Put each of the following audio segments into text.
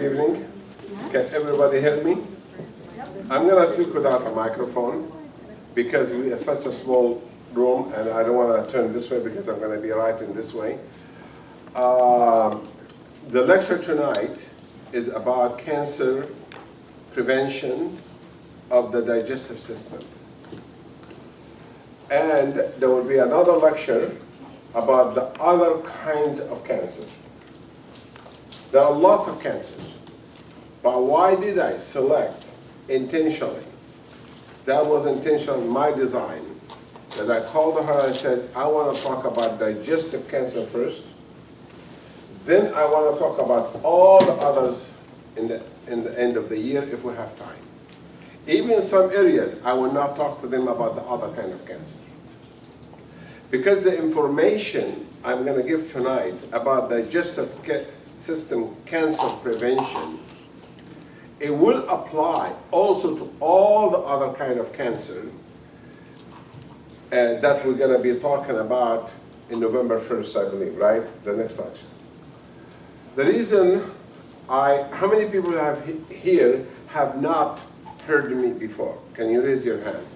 evening. Can everybody hear me? I'm going to speak without a microphone because we are such a small room and I don't want to turn this way because I'm going to be right in this way. The lecture tonight is about cancer prevention of the digestive system. And there will be another lecture about the other kinds of cancer. There are lots of cancers, but why did I select intentionally? That was intentional in my design, that I called her and said, I want to talk about digestive cancer first, then I want to talk about all the others in the end of the year if we have time. Even in some areas, I will not talk to them about the other kind of cancer. Because the information I'm going to give tonight about digestive system cancer prevention, it will apply also to all the other kind of cancer that we're going to be talking about in November 1st, I believe, right? The next lecture. The reason how many people here have not heard me before? Can you raise your hand?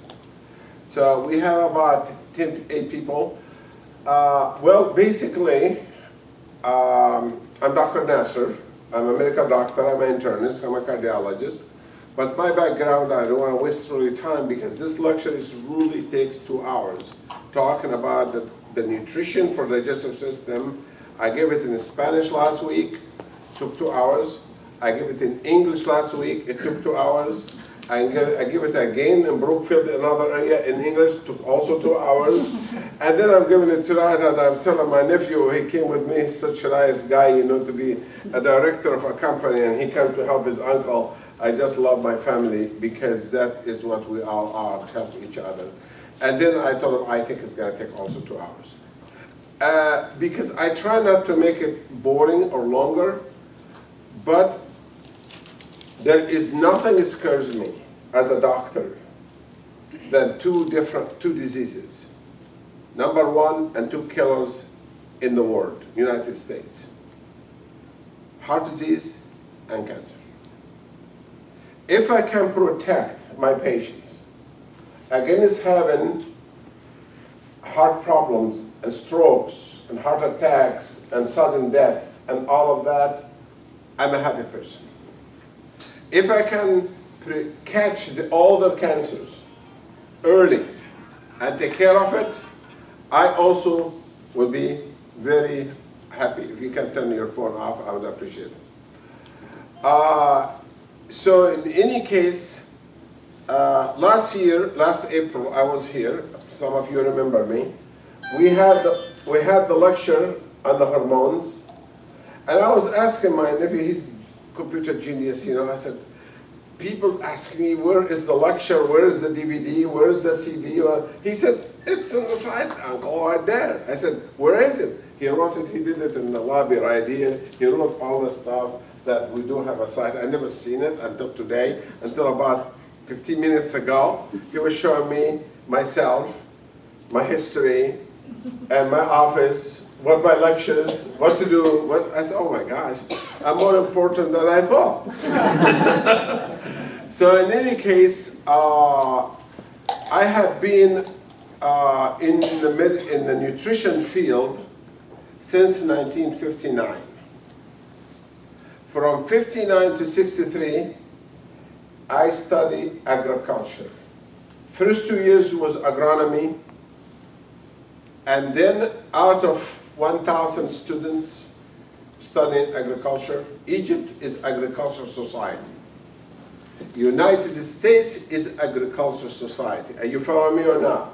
So we have about 10 to 8 people. Well, basically, I'm Dr. Nasr. I'm a medical doctor, I'm an internist, I'm a cardiologist. But my background, I don't want to waste really time because this lecture really takes 2 hours talking about the nutrition for the digestive system. I gave it in Spanish last week, took 2 hours. I gave it in English last week, it took 2 hours. I give it again in Brookfield, another area in English, took also 2 hours. And then I'm giving it tonight, and I'm telling my nephew, he came with me, such a nice guy, you know, to be a director of a company, and he came to help his uncle. I just love my family because that is what we all are, to help each other. And then I told him, I think it's going to take also 2 hours. Because I try not to make it boring or longer, but there is nothing that scares me as a doctor than two diseases. Number one and 2 killers in the world, United States. Heart disease and cancer. If I can protect my patients against having heart problems and strokes and heart attacks and sudden death and all of that, I'm a happy person. If I can catch all the cancers early and take care of it, I also will be very happy. If you can turn your phone off, I would appreciate it. So in any case, last April, I was here. Some of you remember me. We had the lecture on the hormones, and I was asking my nephew, he's computer genius, you know, I said, people ask me, where is the lecture, where is the DVD, where is the CD? He said, it's on the side, uncle, right there. I said, where is it? He wrote it, he did it in the lobby right here. He wrote all the stuff that we do have a site. I never seen it until today, until about 15 minutes ago. He was showing me myself, my history, and my office, what my lectures, what to do. I said, oh my gosh, I'm more important than I thought. So in any case, I have been in the nutrition field since 1959. From 59 to 63, I studied agriculture. First 2 years was agronomy, and then out of 1,000 students studying agriculture, Egypt is agricultural society. United States is agricultural society. Are you following me or not?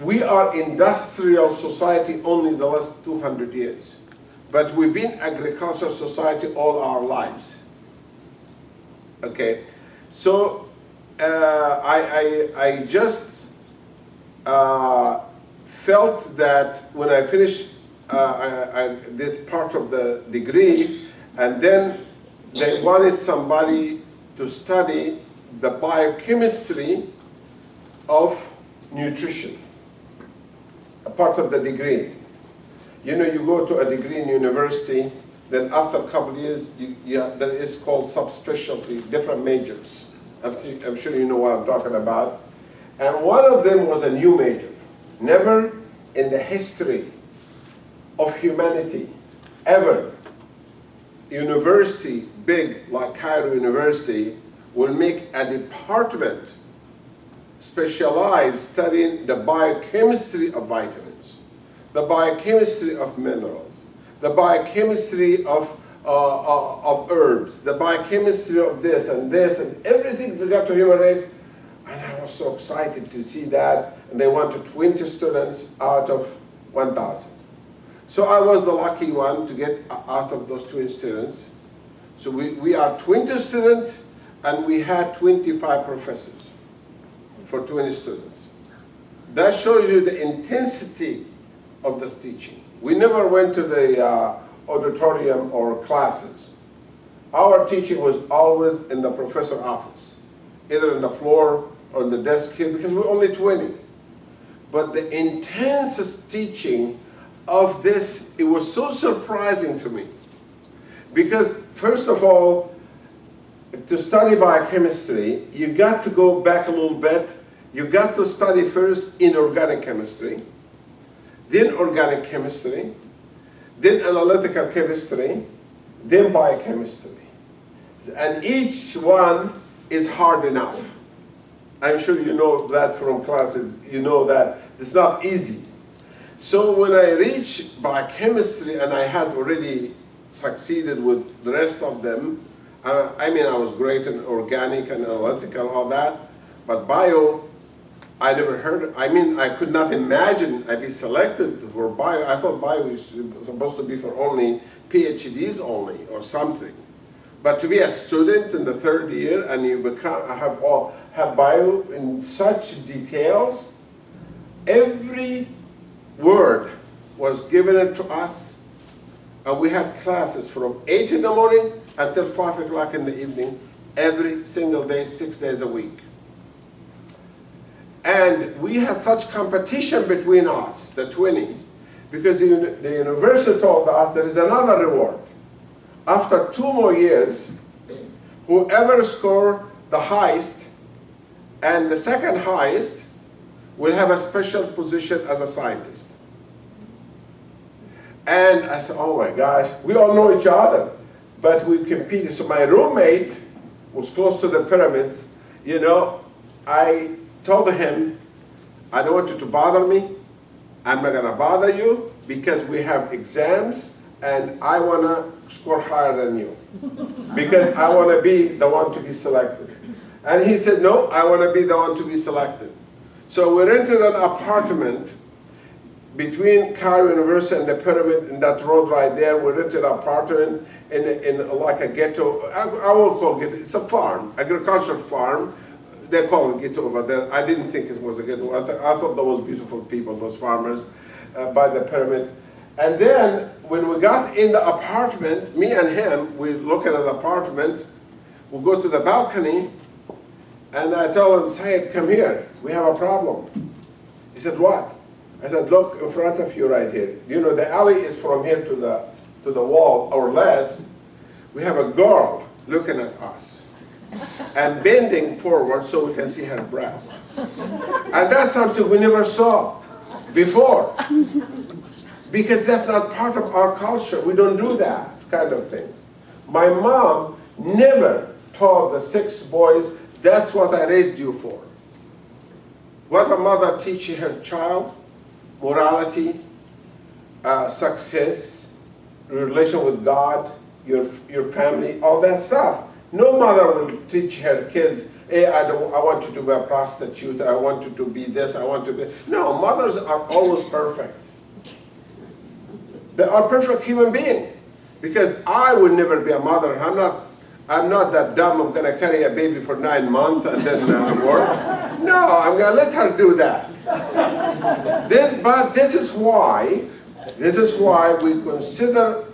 We are industrial society only the last 200 years. But we've been agricultural society all our lives. Okay, so I just felt that when I finished this part of the degree, and then they wanted somebody to study the biochemistry of nutrition, a part of the degree. You know, you go to a degree in university, Then after a couple of years, there is called subspecialty, different majors. I'm sure you know what I'm talking about. And one of them was a new major. Never in the history of humanity, ever, university big like Cairo University will make a department specialized studying the biochemistry of vitamins, the biochemistry of minerals, the biochemistry of herbs, the biochemistry of this and everything regard to human race. And I was so excited to see that. And they wanted 20 students out of 1,000. So I was the lucky one to get out of those 20 students. So we are 20 students, and we had 25 professors for 20 students. That shows you the intensity of this teaching. We never went to the auditorium or classes. Our teaching was always in the professor's office, either on the floor or on the desk here, because we're only 20. But the intensest teaching of this, it was so surprising to me. Because first of all, to study biochemistry, you got to go back a little bit. You got to study first inorganic chemistry, then organic chemistry, then analytical chemistry, then biochemistry. And each one is hard enough. I'm sure you know that from classes. You know that it's not easy. So when I reached biochemistry, and I had already succeeded with the rest of them, I mean, I was great in organic and analytical, all that, but bio, I never heard. I mean, I could not imagine I'd be selected for bio. I thought bio was supposed to be for only PhDs only or something. But to be a student in the third year and you have bio in such details, every word was given it to us, and we had classes from 8 in the morning until 5 o'clock in the evening, every single day, 6 days a week. And we had such competition between us, the 20, because the university told us there is another reward. After 2 more years, whoever scored the highest and the second highest will have a special position as a scientist. And I said, oh my gosh, we all know each other, but we competed. So my roommate was close to the pyramids. You know, I told him, I don't want you to bother me. I'm not gonna bother you because we have exams and I wanna score higher than you because I wanna be the one to be selected. And he said, no, I wanna be the one to be selected. So we rented an apartment between Cairo University and the pyramid in that road right there. We rented an apartment in like a ghetto. I will call it ghetto. It's a farm, agricultural farm. They call it ghetto over there. I didn't think it was a ghetto. I thought those beautiful people, those farmers by the pyramid. And then when we got in the apartment, me and him, we look at an apartment, we go to the balcony, and I told him, Syed, come here, we have a problem. He said, what? I said, look in front of you right here. You know, the alley is from here to the wall or less. We have a girl looking at us and bending forward so we can see her breast. And that's something we never saw before. Because that's not part of our culture. We don't do that kind of things. My mom never told the 6 boys, that's what I raised you for. What a mother teaches her child, morality, success, relation with God, your family, all that stuff. No mother will teach her kids, hey, I want you to be a prostitute, I want you to be this, I want to be... No, mothers are always perfect. They are perfect human beings. Because I would never be a mother. I'm not that dumb. I'm going to carry a baby for 9 months and then work. No, I'm going to let her do that. But this is why we consider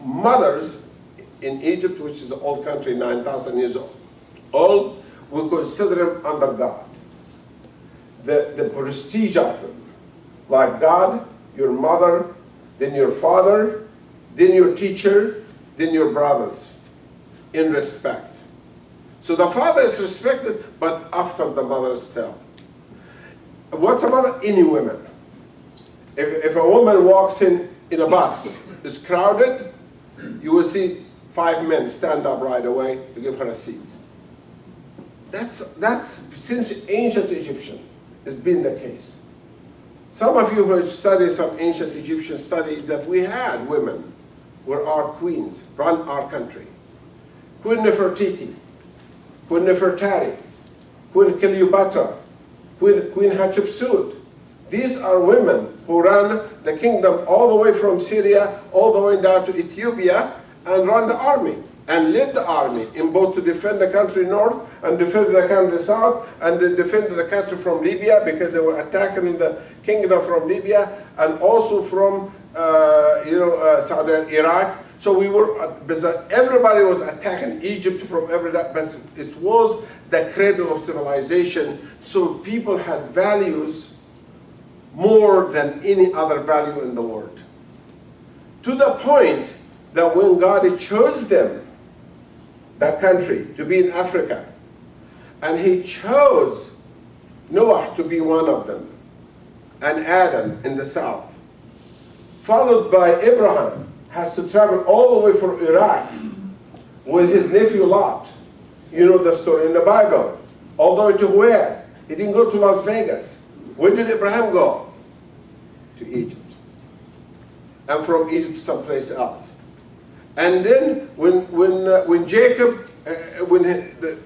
mothers in Egypt, which is an old country, 9,000 years old, we consider them under God. The prestige of them. Like God, your mother, then your father, then your teacher, than your brothers in respect. So the father is respected, but after the mother still. What's a mother? Any woman. If a woman walks in a bus, it's crowded, you will see 5 men stand up right away to give her a seat. That's since ancient Egyptian, it's been the case. Some of you who study some ancient Egyptian study that we had women were our queens, run our country. Queen Nefertiti, Queen Nefertari, Queen Cleopatra, Queen Hatshepsut. These are women who ran the kingdom all the way from Syria, all the way down to Ethiopia, and ran the army, and led the army in both to defend the country north, and defend the country south, and they defended the country from Libya, because they were attacking the kingdom from Libya, and also from southern Iraq. So we were, everybody was attacking Egypt from every, but it was the cradle of civilization, so people had values more than any other value in the world. To the point that when God chose them, that country, to be in Africa, and he chose Noah to be one of them, and Adam in the south, followed by Abraham, has to travel all the way from Iraq with his nephew Lot. You know the story in the Bible. All the way to where? He didn't go to Las Vegas. Where did Abraham go? To Egypt. And from Egypt someplace else. And then when Jacob, when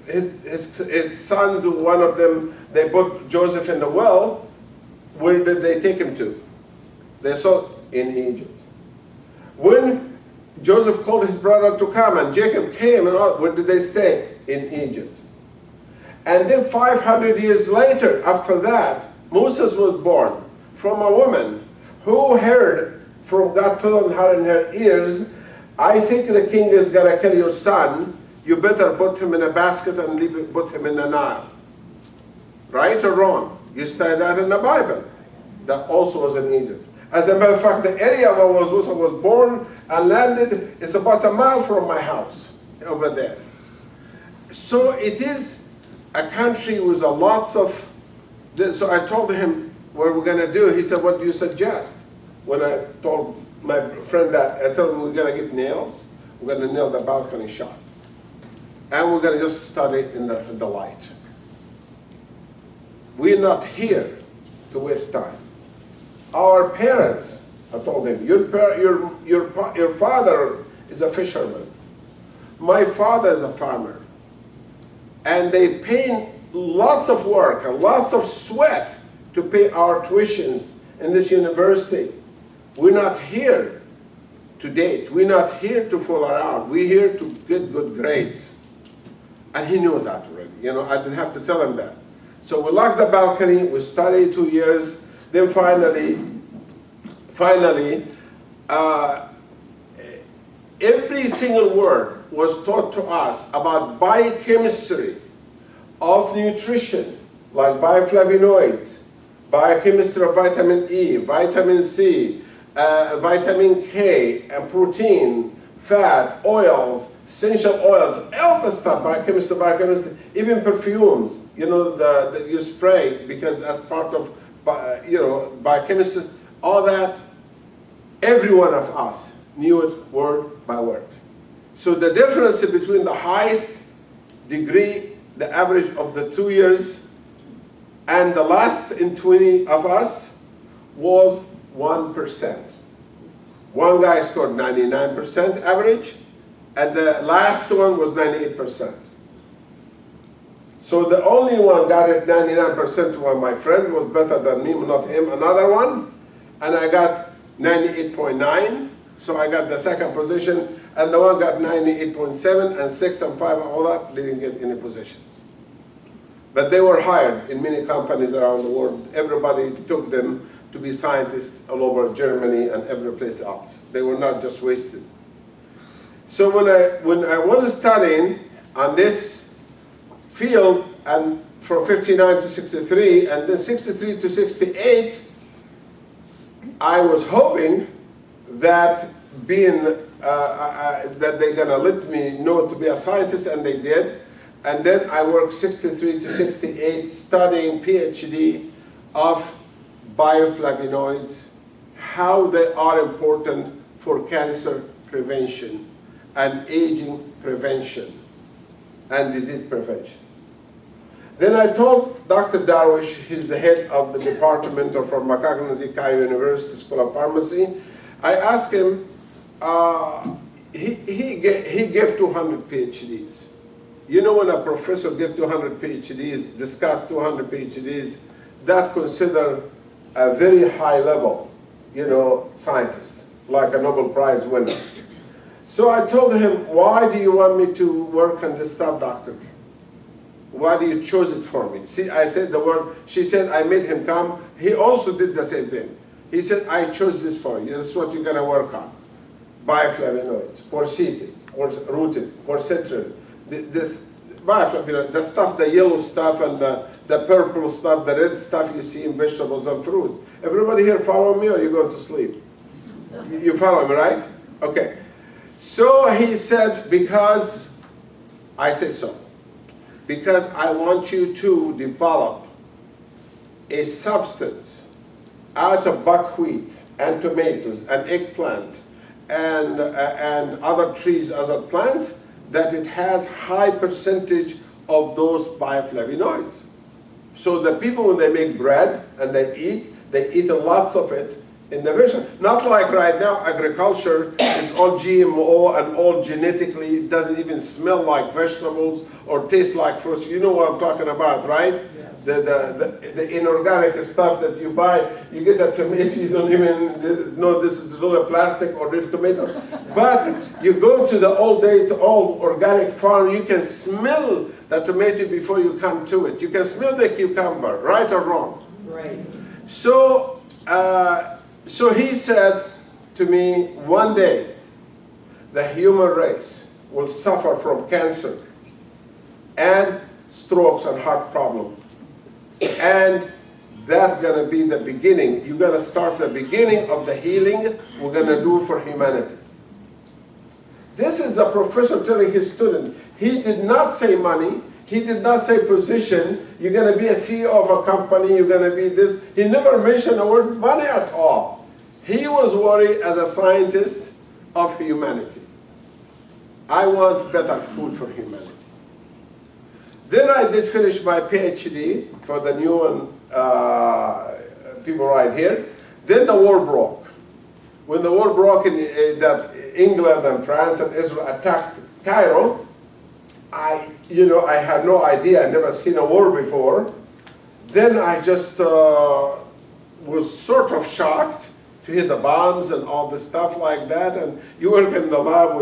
his sons, one of them, they put Joseph in the well, where did they take him to? They saw in Egypt. When Joseph called his brother to come, and Jacob came, and where did they stay? In Egypt. And then 500 years later, after that, Moses was born from a woman who heard from God told her in her ears, I think the king is going to kill your son. You better put him in a basket and put him in the Nile. Right or wrong? You study that in the Bible. That also was in Egypt. As a matter of fact, the area where Moses was born and landed is about a mile from my house, over there. So it is a country with a lots of, so I told him what we're going to do. He said, what do you suggest? When I told my friend that, I told him we're going to get nails. We're going to nail the balcony shut. And we're going to just study in the light. We're not here to waste time. Our parents, I told him, your father is a fisherman. My father is a farmer. And they pay lots of work and lots of sweat to pay our tuitions in this university. We're not here to date. We're not here to fool around. We're here to get good grades. And he knows that already. You know, I didn't have to tell him that. So we locked the balcony, we studied 2 years, then finally, every single word was taught to us about biochemistry of nutrition, like bioflavonoids, biochemistry of vitamin E, vitamin C, vitamin K, and protein, fat, oils, essential oils, all the stuff, biochemistry, even perfumes, you know, that you spray because as part of, biochemistry, all that, every one of us knew it word by word. So the difference between the highest degree, the average of the 2 years, and the last in 20 of us was 1%. One guy scored 99% average, and the last one was 98%. So the only one got it 99%, one my friend was better than me, not him, another one, and I got 98.9, so I got the second position, and the one got 98.7, and 6 and 5 and all that didn't get any positions. But they were hired in many companies around the world. Everybody took them to be scientists all over Germany and every place else. They were not just wasted. So when I was studying on this field, and from 59 to 63, and then 63 to 68, I was hoping that being that they're gonna let me know to be a scientist, and they did. And then I worked 63 to 68 studying PhD of bioflavonoids, how they are important for cancer prevention and aging prevention and disease prevention. Then I told Dr. Darwish, he's the head of the Department of Pharmacognosy, Cairo University School of Pharmacy. I asked him, he gave 200 PhDs. You know, when a professor gives 200 PhDs, discuss 200 PhDs, that's considered a very high level, you know, scientist, like a Nobel Prize winner. So I told him, why do you want me to work on this stuff, doctor? Why do you choose it for me? See, I said the word, she said, I made him come. He also did the same thing. He said, I chose this for you. This is what you're gonna work on. Bioflavonoids, quercetin, rutin, quercetrin, this bioflavonoid, the stuff, the yellow stuff and the purple stuff, the red stuff you see in vegetables and fruits. Everybody here follow me, or you going to sleep? You follow me, right? Okay. So he said, because, I said so. Because I want you to develop a substance out of buckwheat and tomatoes and eggplant and other trees, other plants, that it has high percentage of those bioflavonoids. So the people, when they make bread and they eat lots of it in the vegetable. Not like right now, agriculture is all GMO and all genetically, it doesn't even smell like vegetables or taste like fruits. You know what I'm talking about, right? Yes. The inorganic stuff that you buy, you get a tomato, you don't even know this is real plastic or real tomato. But you go to the all organic farm, you can smell the tomato before you come to it. You can smell the cucumber, right or wrong? Right. So, so he said to me, one day, the human race will suffer from cancer and strokes and heart problems. And that's going to be the beginning. You're going to start the beginning of the healing we're going to do for humanity. This is the professor telling his student. He did not say money. He did not say position. You're going to be a CEO of a company. You're going to be this. He never mentioned the word money at all. He was worried as a scientist of humanity. I want better food for humanity. Then I did finish my PhD for the new one, people right here. Then the war broke. When the war broke in that England and France and Israel attacked Cairo, I had no idea. I'd never seen a war before. Then I just was sort of shocked to hear the bombs and all this stuff like that. And you work in the lab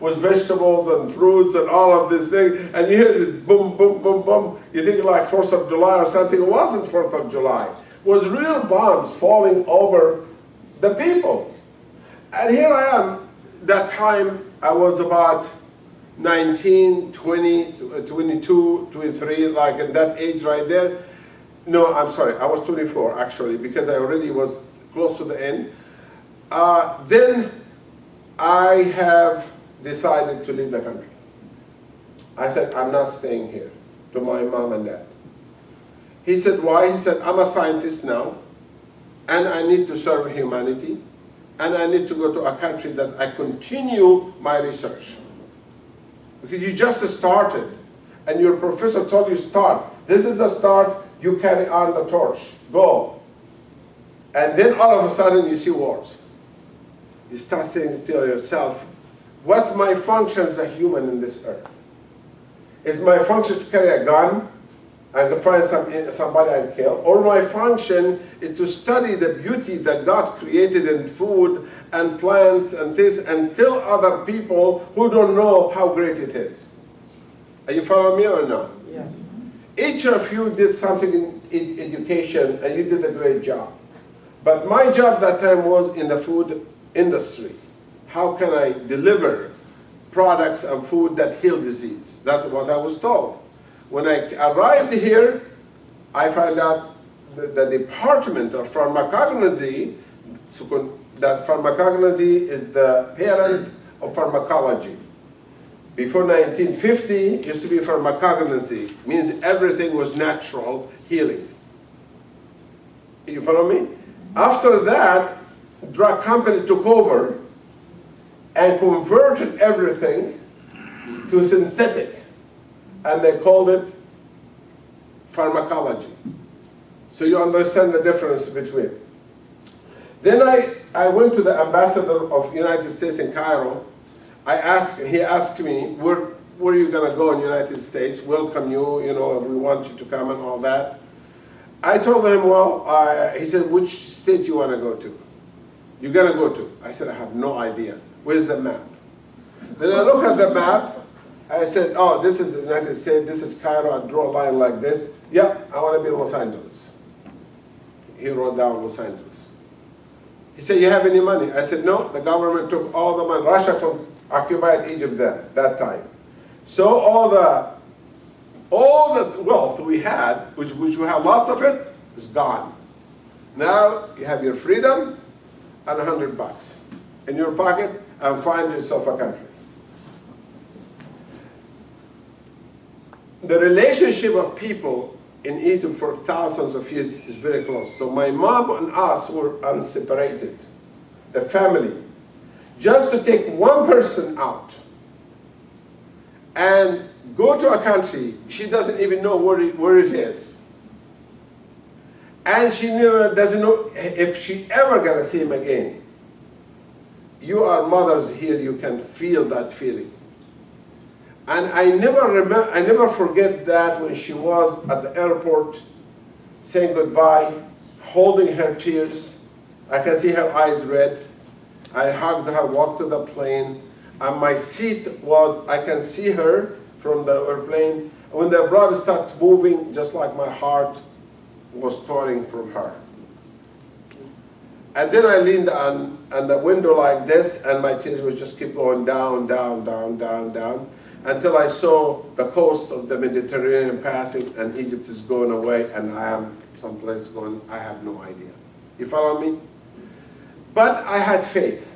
with vegetables and fruits and all of this thing, and you hear this boom, boom, boom, boom. You think like 4th of July or something. It wasn't 4th of July. It was real bombs falling over the people. And here I am. That time I was about 19, 20, 22, 23, like in that age right there. No, I'm sorry, I was 24 actually, because I already was close to the end. Then I have decided to leave the country. I said, I'm not staying here, to my mom and dad. He said, why? He said, I'm a scientist now, and I need to serve humanity, and I need to go to a country that I continue my research. Because you just started, and your professor told you start. This is the start, you carry on the torch, go. And then all of a sudden you see wars. You start saying to yourself, what's my function as a human in this earth? Is my function to carry a gun and to find somebody and kill? Or my function is to study the beauty that God created in food and plants and this, and tell other people who don't know how great it is? Are you following me or not? Yes. Each of you did something in education, and you did a great job. But my job that time was in the food industry. How can I deliver products and food that heal disease? That's what I was told. When I arrived here, I found out that the Department of Pharmacognosy, that pharmacognosy is the parent of pharmacology. Before 1950, it used to be pharmacognosy, means everything was natural healing. You follow me? After that, drug company took over and converted everything to synthetic, and they called it pharmacology. So you understand the difference between. Then I went to the ambassador of United States in Cairo. He asked me, where are you going to go in the United States? Welcome you, we want you to come and all that. I told him, he said, which state you want to go to? You're going to go to? I said, I have no idea. Where's the map? Then I look at the map. I said, oh, this is the United States. This is Cairo. I draw a line like this. Yeah, I want to be in Los Angeles. He wrote down Los Angeles. He said, you have any money? I said, no, the government took all the money. Russia occupied Egypt then, that time. So all the wealth we had, which we have lots of it, is gone. Now you have your freedom and $100 in your pocket and find yourself a country. The relationship of people in Egypt for thousands of years is very close. So my mom and us were unseparated, the family. Just to take one person out and go to a country she doesn't even know where it is. And she doesn't know if she ever gonna see him again. You are mothers here, you can feel that feeling. And I never forget that when she was at the airport saying goodbye, holding her tears. I can see her eyes red. I hugged her, walked to the plane, and my seat was, I can see her from the airplane. When the blood started moving, just like my heart was tearing from her. And then I leaned on the window like this, and my tears would just keep going down, down, down, down, down, until I saw the coast of the Mediterranean passing, and Egypt is going away, and I am someplace going, I have no idea. You follow me? But I had faith.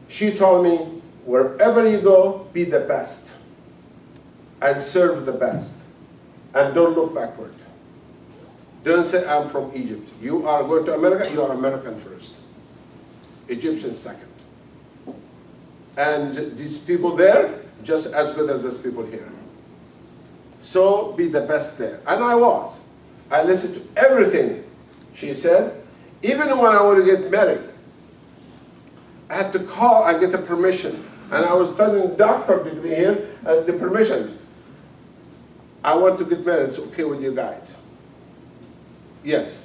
She told me, wherever you go, be the best, and serve the best, and don't look backward. Don't say, I'm from Egypt. You are going to America, you are American first. Egyptian second. And these people there, just as good as these people here. So be the best there. And I was. I listened to everything she said. Even when I want to get married, I had to call and get the permission. And I was studying doctor degree here, the permission. I want to get married, it's okay with you guys. Yes.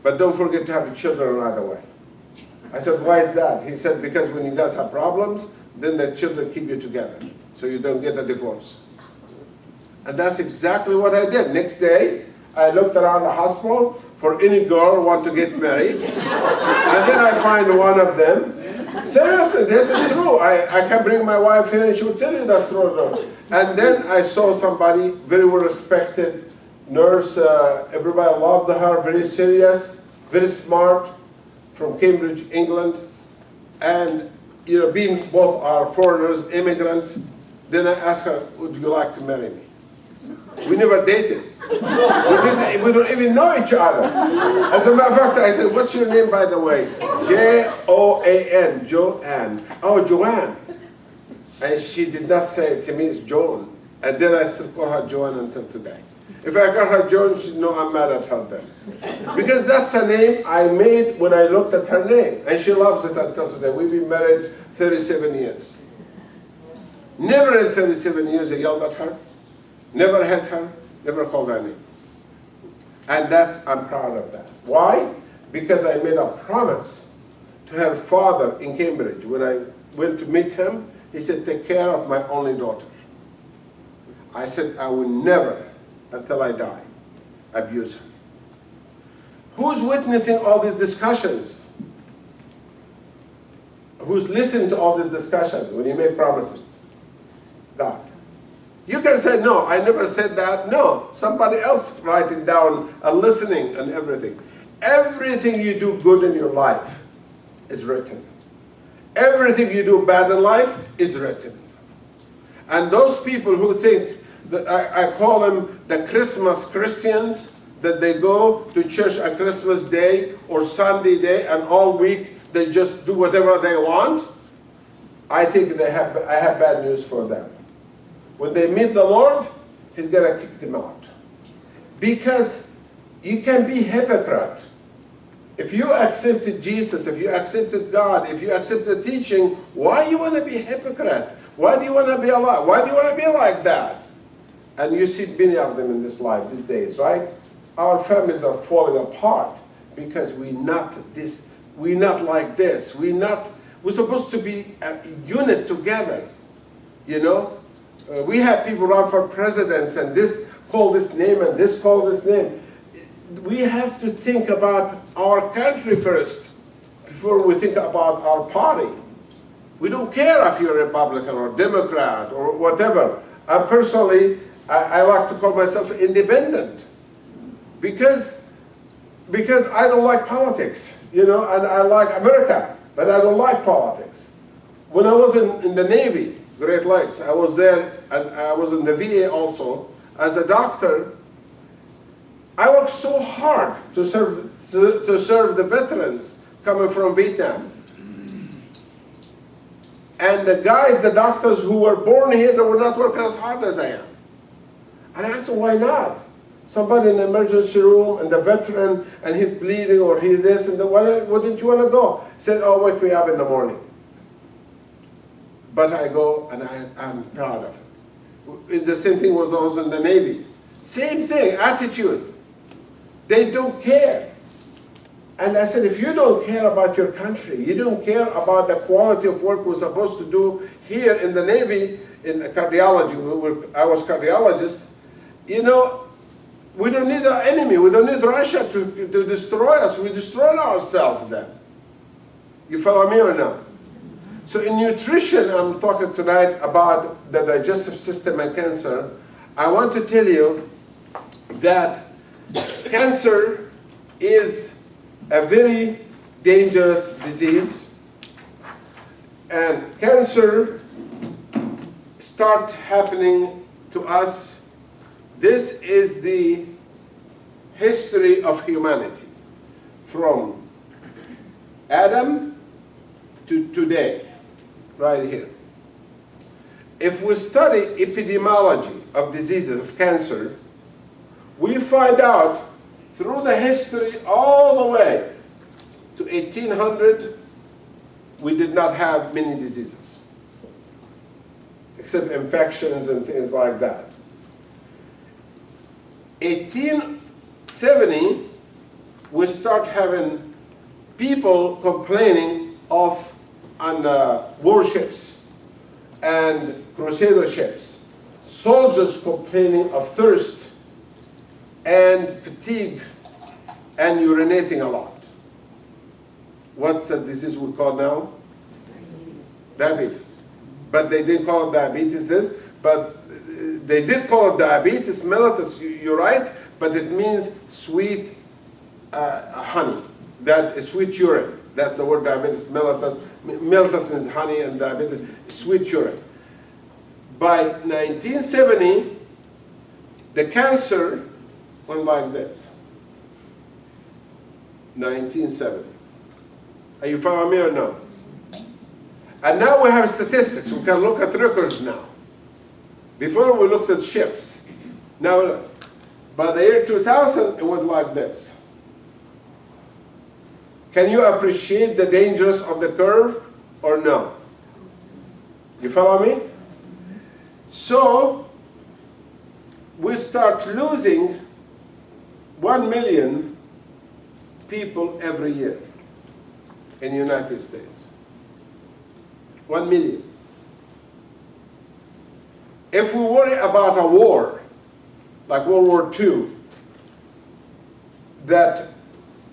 But don't forget to have children right away. I said, why is that? He said, because when you guys have problems, then the children keep you together, so you don't get a divorce. And that's exactly what I did. Next day, I looked around the hospital for any girl who want to get married, and then I find one of them. Seriously, this is true. I can bring my wife here and she will tell you that's true. And then I saw somebody, very well respected nurse, everybody loved her, very serious, very smart, from Cambridge, England, and being both are foreigners, immigrant. Then I asked her, would you like to marry me? We never dated. We don't even know each other. As a matter of fact, I said, what's your name, by the way? Joan, Joanne. Oh, Joanne. And she did not say it to me, it's Joan. And then I still call her Joanne until today. If I call her Joan, she'd know I'm mad at her then. Because that's a name I made when I looked at her name. And she loves it until today. We've been married 37 years. Never in 37 years I yelled at her. Never hit her. Never called her name. And I'm proud of that. Why? Because I made a promise to her father in Cambridge. When I went to meet him, he said, take care of my only daughter. I said, I will never, until I die, abuse her. Who's witnessing all these discussions? Who's listening to all these discussions when you make promises? God. You can say, no, I never said that. No, somebody else writing down and listening and everything. Everything you do good in your life is written. Everything you do bad in life is written. And those people who think, that I call them the Christmas Christians, that they go to church on Christmas Day or Sunday day and all week they just do whatever they want, I think I have bad news for them. When they meet the Lord, He's going to kick them out. Because you can be hypocrite. If you accepted Jesus, if you accepted God, if you accept the teaching, why do you want to be a hypocrite? Why do you want to be alive? Why do you want to be like that? And you see many of them in this life these days, right? Our families are falling apart because we're not like this. We're supposed to be a unit together, you know? We have people run for presidents and this call this name and this call this name. We have to think about our country first before we think about our party. We don't care if you're Republican or Democrat or whatever. I personally, I like to call myself independent because I don't like politics, you know, and I like America, but I don't like politics. When I was in the Navy, Great Lakes, I was there, and I was in the VA also. As a doctor, I worked so hard to serve the veterans coming from Vietnam. And the doctors who were born here, they were not working as hard as I am. And I said, why not? Somebody in the emergency room, and the veteran, and he's bleeding, or he's this, and why didn't you want to go? He said, oh, wake me up in the morning. But I go, and I'm proud of it. The same thing was also in the Navy. Same thing, attitude. They don't care. And I said, if you don't care about your country, you don't care about the quality of work we're supposed to do here in the Navy, in cardiology, I was cardiologist, you know, we don't need an enemy. We don't need Russia to destroy us. We destroy ourselves then. You follow me or not? So in nutrition, I'm talking tonight about the digestive system and cancer. I want to tell you that cancer is a very dangerous disease. And cancer starts happening to us. This is the history of humanity from Adam to today, right here. If we study epidemiology of diseases of cancer, we find out through the history all the way to 1800, we did not have many diseases, except infections and things like that. 1870, we start having people complaining of on warships and crusader ships, soldiers complaining of thirst and fatigue and urinating a lot. What's the disease we call now? Diabetes. But they didn't call it diabetes this, but they did call it diabetes mellitus, you're right, but it means sweet honey, that is sweet urine. That's the word diabetes mellitus. Mellitus means honey and diabetes, sweet urine. By 1970, the cancer went like this. 1970. Are you following me or no? And now we have statistics. We can look at records now. Before we looked at ships. Now, by the year 2000, it went like this. Can you appreciate the dangers of the curve or no? You follow me? So, we start losing 1 million people every year in the United States. 1 million. If we worry about a war, like World War II, that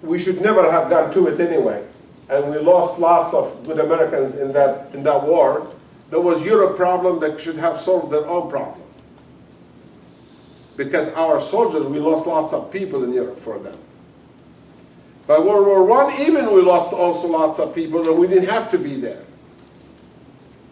we should never have gone to it anyway, and we lost lots of good Americans in that war, there was Europe problem that should have solved their own problem. Because our soldiers, we lost lots of people in Europe for them. By World War I, even we lost also lots of people, and we didn't have to be there.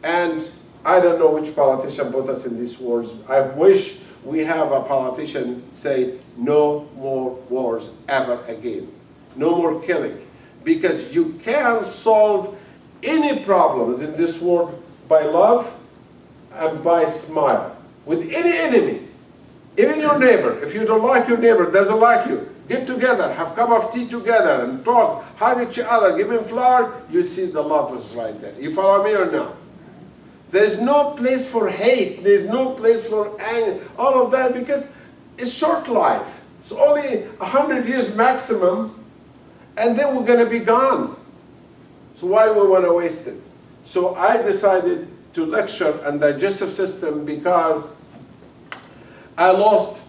And I don't know which politician put us in these wars. I wish we have a politician say, no more wars ever again. No more killing. Because you can't solve any problems in this world by love and by smile. With any enemy. Even your neighbor. If you don't like your neighbor, doesn't like you, get together, have a cup of tea together and talk, hug each other, give him flower, you see the love is right there. You follow me or no? There's no place for hate. There's no place for anger. All of that, because it's short life. It's only 100 years maximum, and then we're going to be gone. So why we want to waste it? So I decided to lecture on digestive system because I lost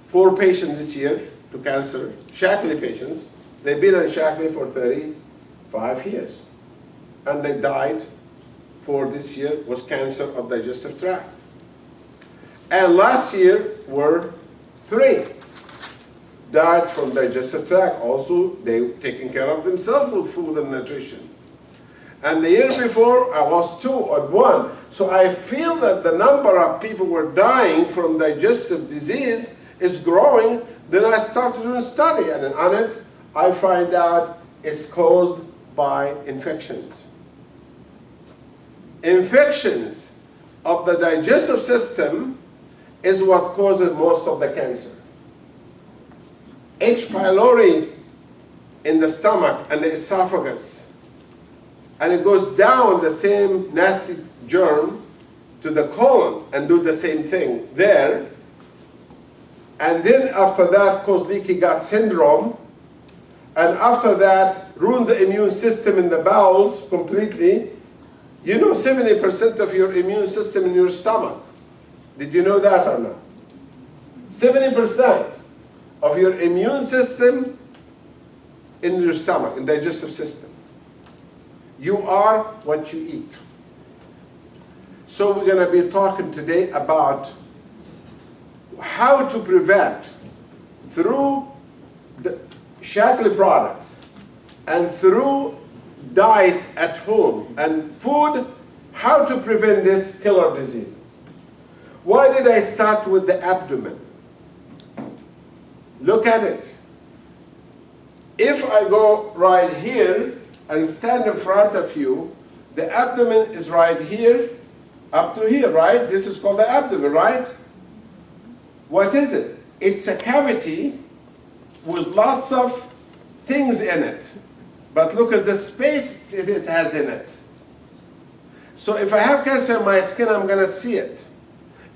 4 patients this year to cancer, Shackley patients. They've been on Shackley for 35 years. And they died for this year was cancer of digestive tract. And last year were 3 died from digestive tract. Also, they taking care of themselves with food and nutrition. And the year before, I lost 2 or 1. So I feel that the number of people who are dying from digestive disease is growing. Then I started doing a study, and on it, I find out it's caused by infections. Infections of the digestive system is what causes most of the cancer. H. pylori in the stomach and the esophagus, and it goes down the same nasty germ to the colon and do the same thing there. And then after that cause leaky gut syndrome, and after that ruin the immune system in the bowels completely. You know 70% of your immune system in your stomach. Did you know that or not? 70% of your immune system in your stomach, in digestive system. You are what you eat. So we're going to be talking today about how to prevent through the Shackley products and through diet at home and food, how to prevent these killer diseases. Why did I start with the abdomen? Look at it. If I go right here and stand in front of you, the abdomen is right here, up to here, right? This is called the abdomen, right? What is it? It's a cavity with lots of things in it. But look at the space it has in it. So if I have cancer in my skin, I'm going to see it.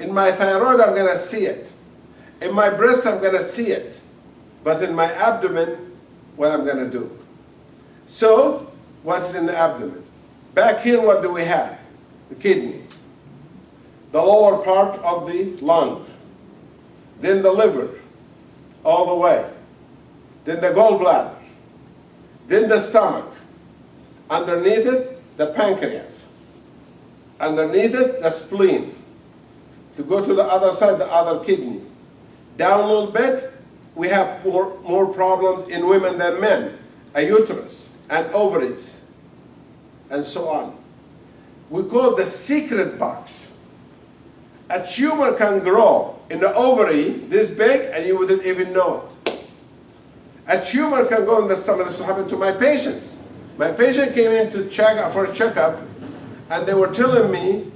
In my thyroid, I'm going to see it. In my breast, I'm going to see it. But in my abdomen, what I'm going to do? So, what's in the abdomen? Back here, what do we have? The kidneys. The lower part of the lung. Then the liver, all the way. Then the gallbladder. Then the stomach. Underneath it, the pancreas. Underneath it, the spleen. To go to the other side, the other kidney. Down a little bit, we have more problems in women than men. A uterus and ovaries, and so on. We call it the secret box. A tumor can grow in the ovary this big, and you wouldn't even know it. A tumor can go in the stomach. This happened to my patients. My patient came in to check for a checkup, and they were telling me,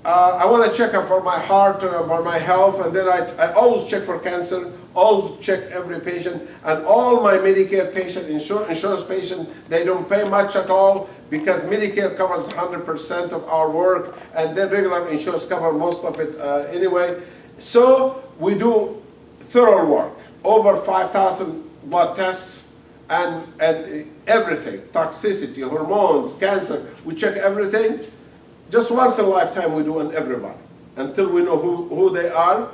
I want to check up for my heart and for my health, and then I always check for cancer, always check every patient, and all my Medicare patient, insurance patient, they don't pay much at all because Medicare covers 100% of our work, and then regular insurance cover most of it anyway. So we do thorough work, over 5,000 blood tests, and everything, toxicity, hormones, cancer, we check everything. Just once in a lifetime we do on everybody. Until we know who they are,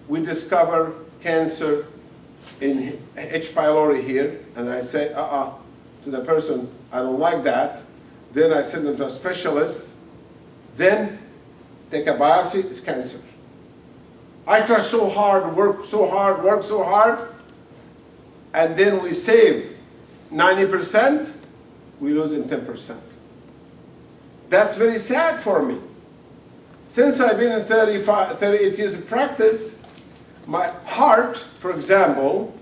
we discover cancer in H. pylori here, and I say, to the person, I don't like that. Then I send them to a specialist. Then take a biopsy, it's cancer. I try so hard, work so hard, and then we save 90%, we lose in 10%. That's very sad for me. Since I've been in 38 years of practice, my heart, for example,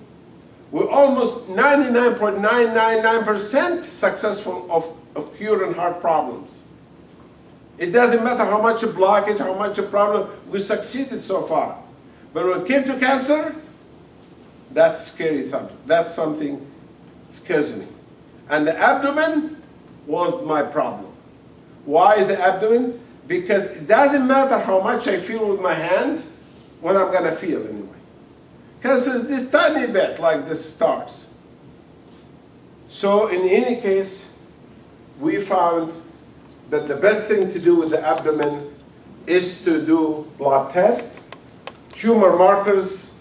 we're almost 99.999% successful of curing heart problems. It doesn't matter how much a blockage, how much a problem, we succeeded so far. But when it came to cancer, that's scary something. That's something that scares me. And the abdomen was my problem. Why is the abdomen? Because it doesn't matter how much I feel with my hand, what I'm gonna feel anyway. Cancer is this tiny bit, like the stars. So in any case, we found that the best thing to do with the abdomen is to do blood tests, tumor markers,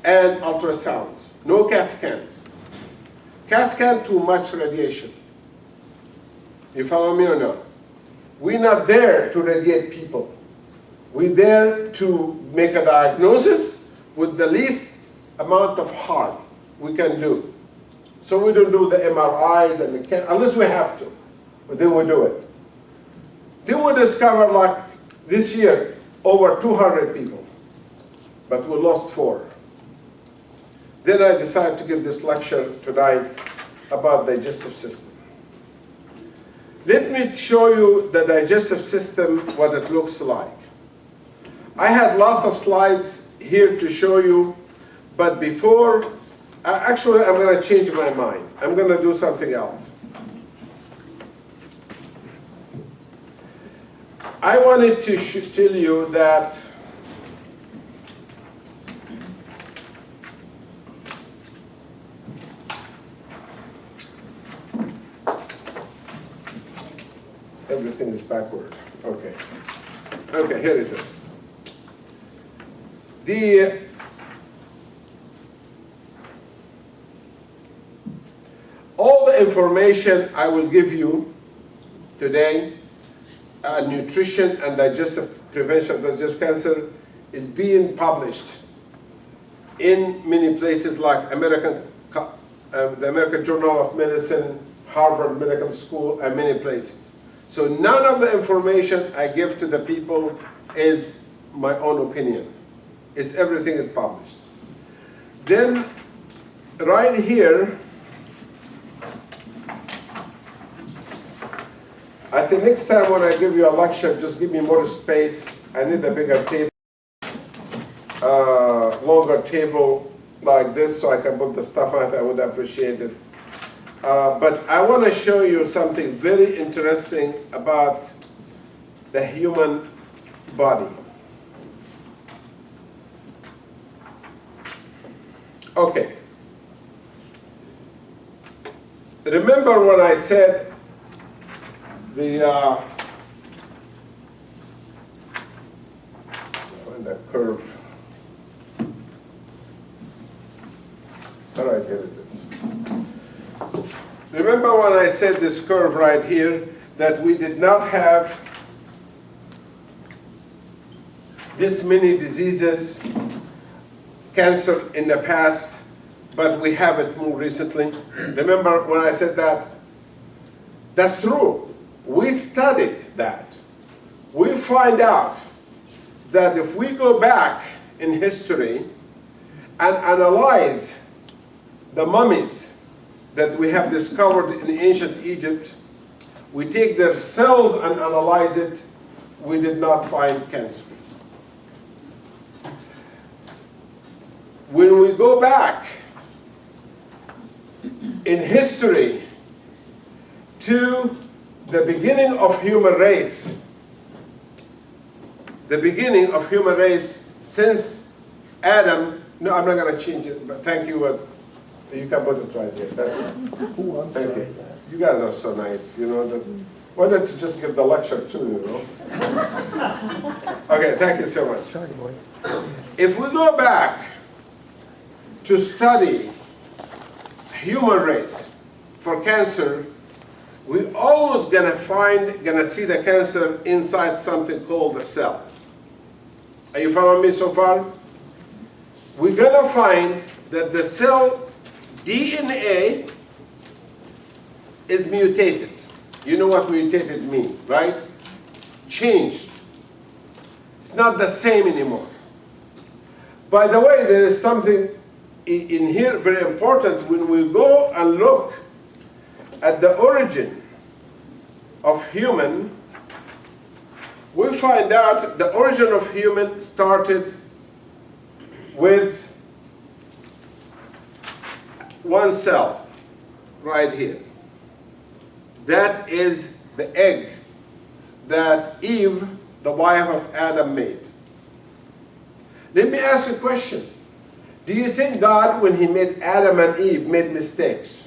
and ultrasounds. No CAT scans. CAT scan, too much radiation. You follow me or no? We're not there to radiate people. We're there to make a diagnosis with the least amount of harm we can do. So we don't do the MRIs and unless we have to, but then we do it. Then we discover, like this year, over 200 people, but we lost 4. Then I decided to give this lecture tonight about digestive system. Let me show you the digestive system, what it looks like. I had lots of slides here to show you, but before, actually I'm going to change my mind. I'm going to do something else. I wanted to tell you that everything is backward. Okay. Okay, here it is. All the information I will give you today, nutrition and digestive prevention of digestive cancer, is being published in many places like the American Journal of Medicine, Harvard Medical School, and many places. So none of the information I give to the people is my own opinion. Everything is published. Then, right here, I think next time when I give you a lecture, just give me more space. I need a bigger table, longer table like this so I can put the stuff on it. I would appreciate it. But I want to show you something very interesting about the human body. Okay. Remember when I said find that curve. All right, here it is. Remember when I said this curve right here, that we did not have this many diseases, cancer in the past, but we have it more recently? Remember when I said that? That's true. We studied that. We find out that if we go back in history and analyze the mummies that we have discovered in ancient Egypt, we take their cells and analyze it, we did not find cancer. When we go back in history to the beginning of human race, since Adam, no, I'm not going to change it, but thank you. You can put it right there. Thank you. You guys are so nice. You know, why don't you just give the lecture too, you know? Okay, thank you so much. Sorry, boy. If we go back to study human race for cancer, we're always gonna see the cancer inside something called the cell. Are you following me so far? We're gonna find that the cell DNA is mutated. You know what mutated means, right? changed. It's not the same anymore. By the way, there is something in here very important. When we go and look at the origin of human, we find out the origin of human started with one cell right here. That is the egg that Eve, the wife of Adam, made. Let me ask you a question. Do you think God, when he made Adam and Eve, made mistakes?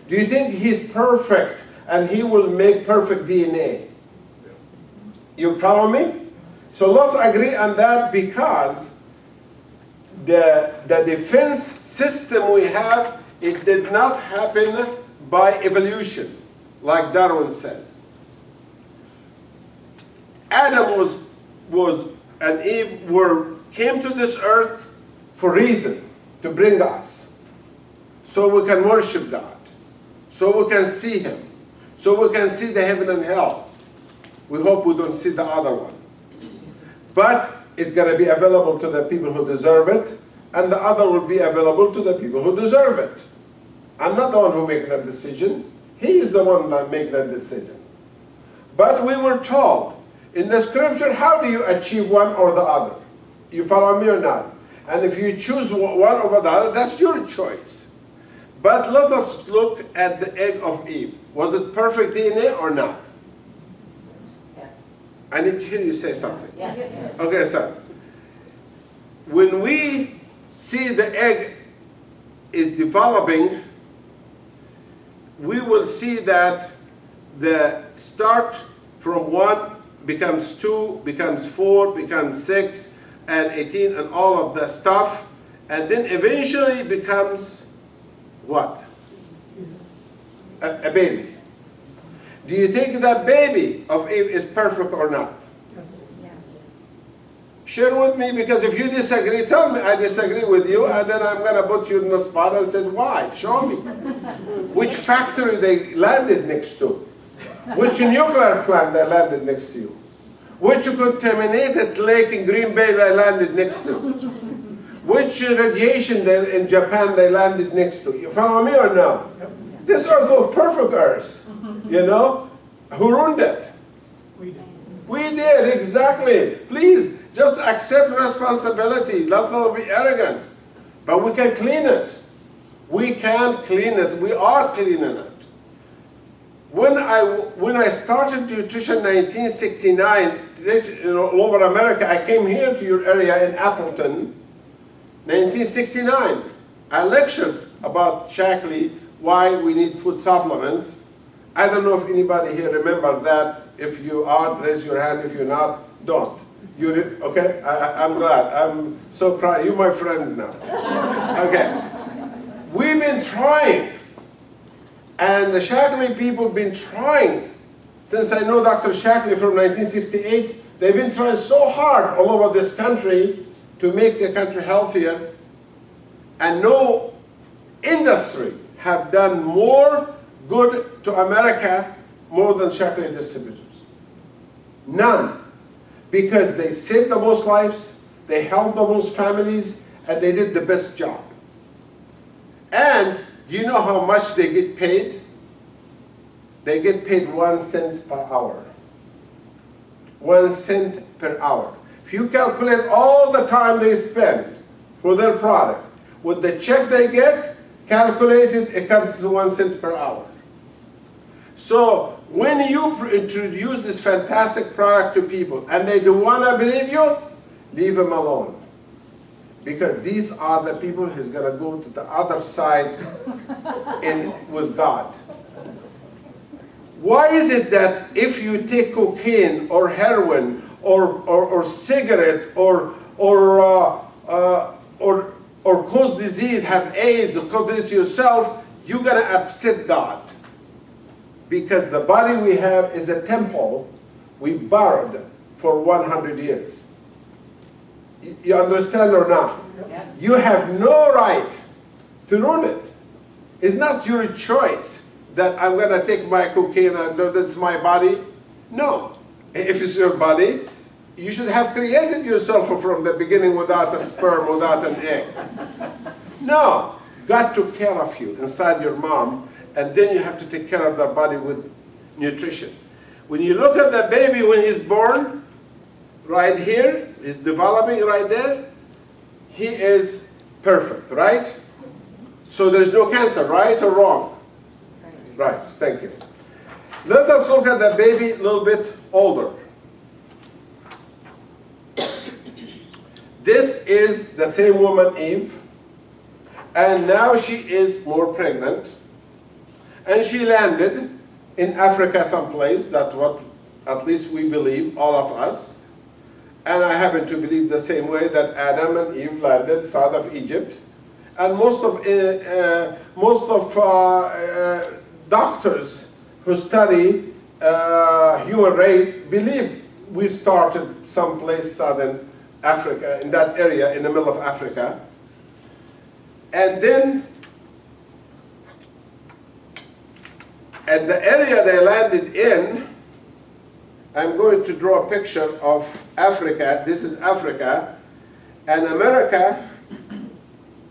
Do you think he's perfect and he will make perfect DNA? You follow me? So let's agree on that, because the defense system we have, it did not happen by evolution, like Darwin says. Adam and Eve came to this earth for reason, to bring us, so we can worship God, so we can see him, so we can see the heaven and hell. We hope we don't see the other one. But it's going to be available to the people who deserve it, and the other will be available to the people who deserve it. I'm not the one who makes that decision. He is the one that makes that decision. But we were told in the scripture, how do you achieve one or the other? You follow me or not? And if you choose one over the other, that's your choice. But let us look at the egg of Eve. Was it perfect DNA or not? Yes. I need to hear you say something. Yes. Okay, so when we see the egg is developing, we will see that the start from 1 becomes 2, becomes 4, becomes 6, and 18, and all of the stuff, and then eventually becomes what? A baby. Do you think that baby of Eve is perfect or not? Yes. Share with me, because if you disagree, tell me I disagree with you, and then I'm going to put you in the spot and say, why? Show me. Which factory they landed next to? Which nuclear plant they landed next to you? Which contaminated lake in Green Bay they landed next to? Which radiation in Japan they landed next to? You follow me or no? Yep. This earth was perfect earth. You know? Who ruined it? We did. We did, exactly. Please, just accept responsibility. Let's not be arrogant. But we can clean it. We can clean it. We are cleaning it. When I started nutrition in 1969, all over America, I came here to your area in Appleton, 1969. I lectured about Shaklee, why we need food supplements. I don't know if anybody here remember that. If you are, raise your hand. If you're not, don't. Okay? I'm glad. I'm so proud. You're my friends now. Okay. We've been trying. And the Shaklee people have been trying. Since I know Dr. Shaklee from 1968, they've been trying so hard all over this country to make the country healthier. And no industry have done more good to America more than Shaklee distributors. None. Because they saved the most lives, they helped the most families, and they did the best job. And do you know how much they get paid? They get paid 1 cent per hour. 1 cent per hour. If you calculate all the time they spend for their product, with the check they get, calculated, it comes to 1 cent per hour. So when you introduce this fantastic product to people and they don't want to believe you, leave them alone. Because these are the people who's going to go to the other side with God. Why is it that if you take cocaine or heroin or cigarette or cause disease, have AIDS, or cause it yourself, you're going to upset God? Because the body we have is a temple we borrowed for 100 years. You understand or not? Yes. You have no right to ruin it. It's not your choice that I'm going to take my cocaine and know that's my body. No. If it's your body, you should have created yourself from the beginning without a sperm, without an egg. No. God took care of you inside your mom, and then you have to take care of the body with nutrition. When you look at the baby when he's born, right here, he's developing right there, he is perfect, right? So there's no cancer, right or wrong? Right, thank you. Let us look at the baby a little bit older. This is the same woman, Eve, and now she is more pregnant, and she landed in Africa someplace. That's what at least we believe, all of us. And I happen to believe the same way that Adam and Eve landed south of Egypt. And most of doctors who study human race believe we started someplace southern Africa, in that area, in the middle of Africa. And then, at the area they landed in, I'm going to draw a picture of Africa. This is Africa. And America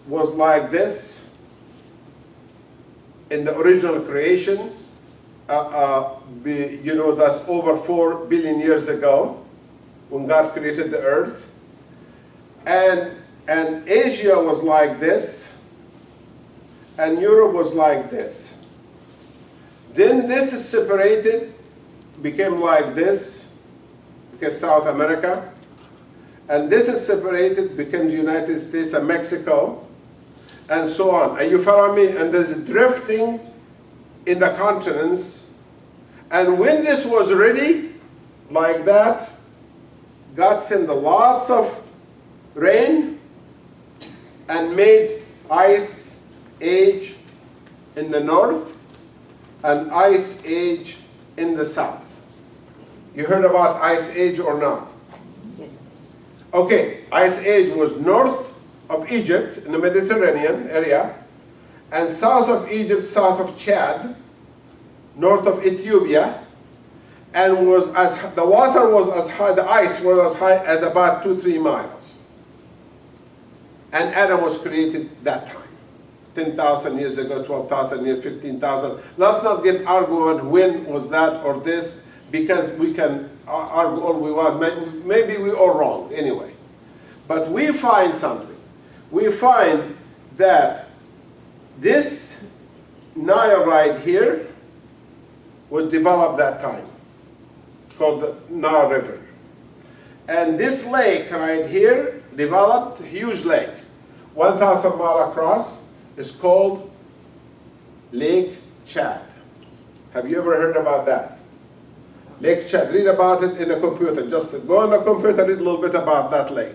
was like this in the original creation. That's over 4 billion years ago when God created the earth. And Asia was like this, and Europe was like this. Then this is separated, became like this, because South America. And this is separated, becomes United States and Mexico, and so on. Are you following me? And there's drifting in the continents. And when this was ready, like that, God sent lots of rain and made ice age in the north and ice age in the south. You heard about ice age or not? Yes. Okay, ice age was north of Egypt in the Mediterranean area, and south of Egypt, south of Chad, north of Ethiopia, and the water was as high, the ice was as high as about 2-3 miles. And Adam was created that time, 10,000 years ago, 12,000 years, 15,000. Let's not get argument when was that or this, because we can argue all we want. Maybe we're all wrong anyway. But we find something. We find that this Nile right here was developed that time, called the Nile River. And this lake right here developed, huge lake, 1,000 miles across, is called Lake Chad. Have you ever heard about that? Lake Chad, read about it in a computer. Just go on the computer, read a little bit about that lake.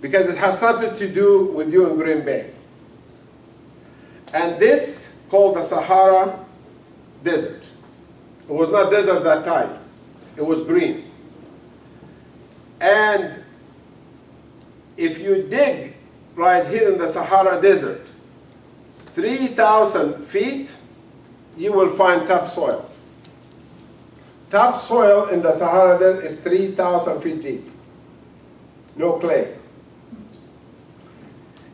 Because it has something to do with you in Green Bay. And this, called the Sahara Desert. It was not desert that time. It was green. And if you dig right here in the Sahara Desert, 3,000 feet, you will find topsoil. Topsoil in the Sahara Desert is 3,000 feet deep. No clay.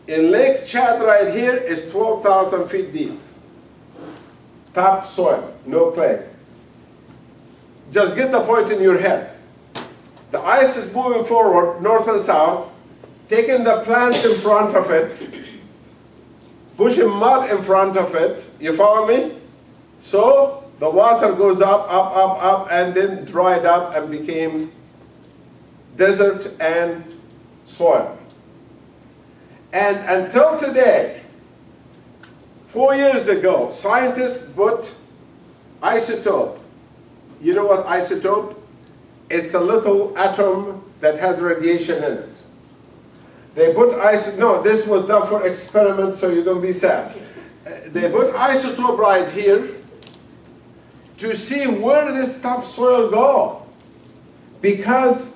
In Lake Chad right here is 12,000 feet deep. Topsoil, no clay. Just get the point in your head. The ice is moving forward, north and south, taking the plants in front of it, pushing mud in front of it. You follow me? So the water goes up, up, up, up, and then dried up and became desert and soil. And until today, 4 years ago, scientists put isotope. You know what isotope? It's a little atom that has radiation in it. They put no, this was done for experiment, so you don't be sad. They put isotope right here to see where this topsoil go. Because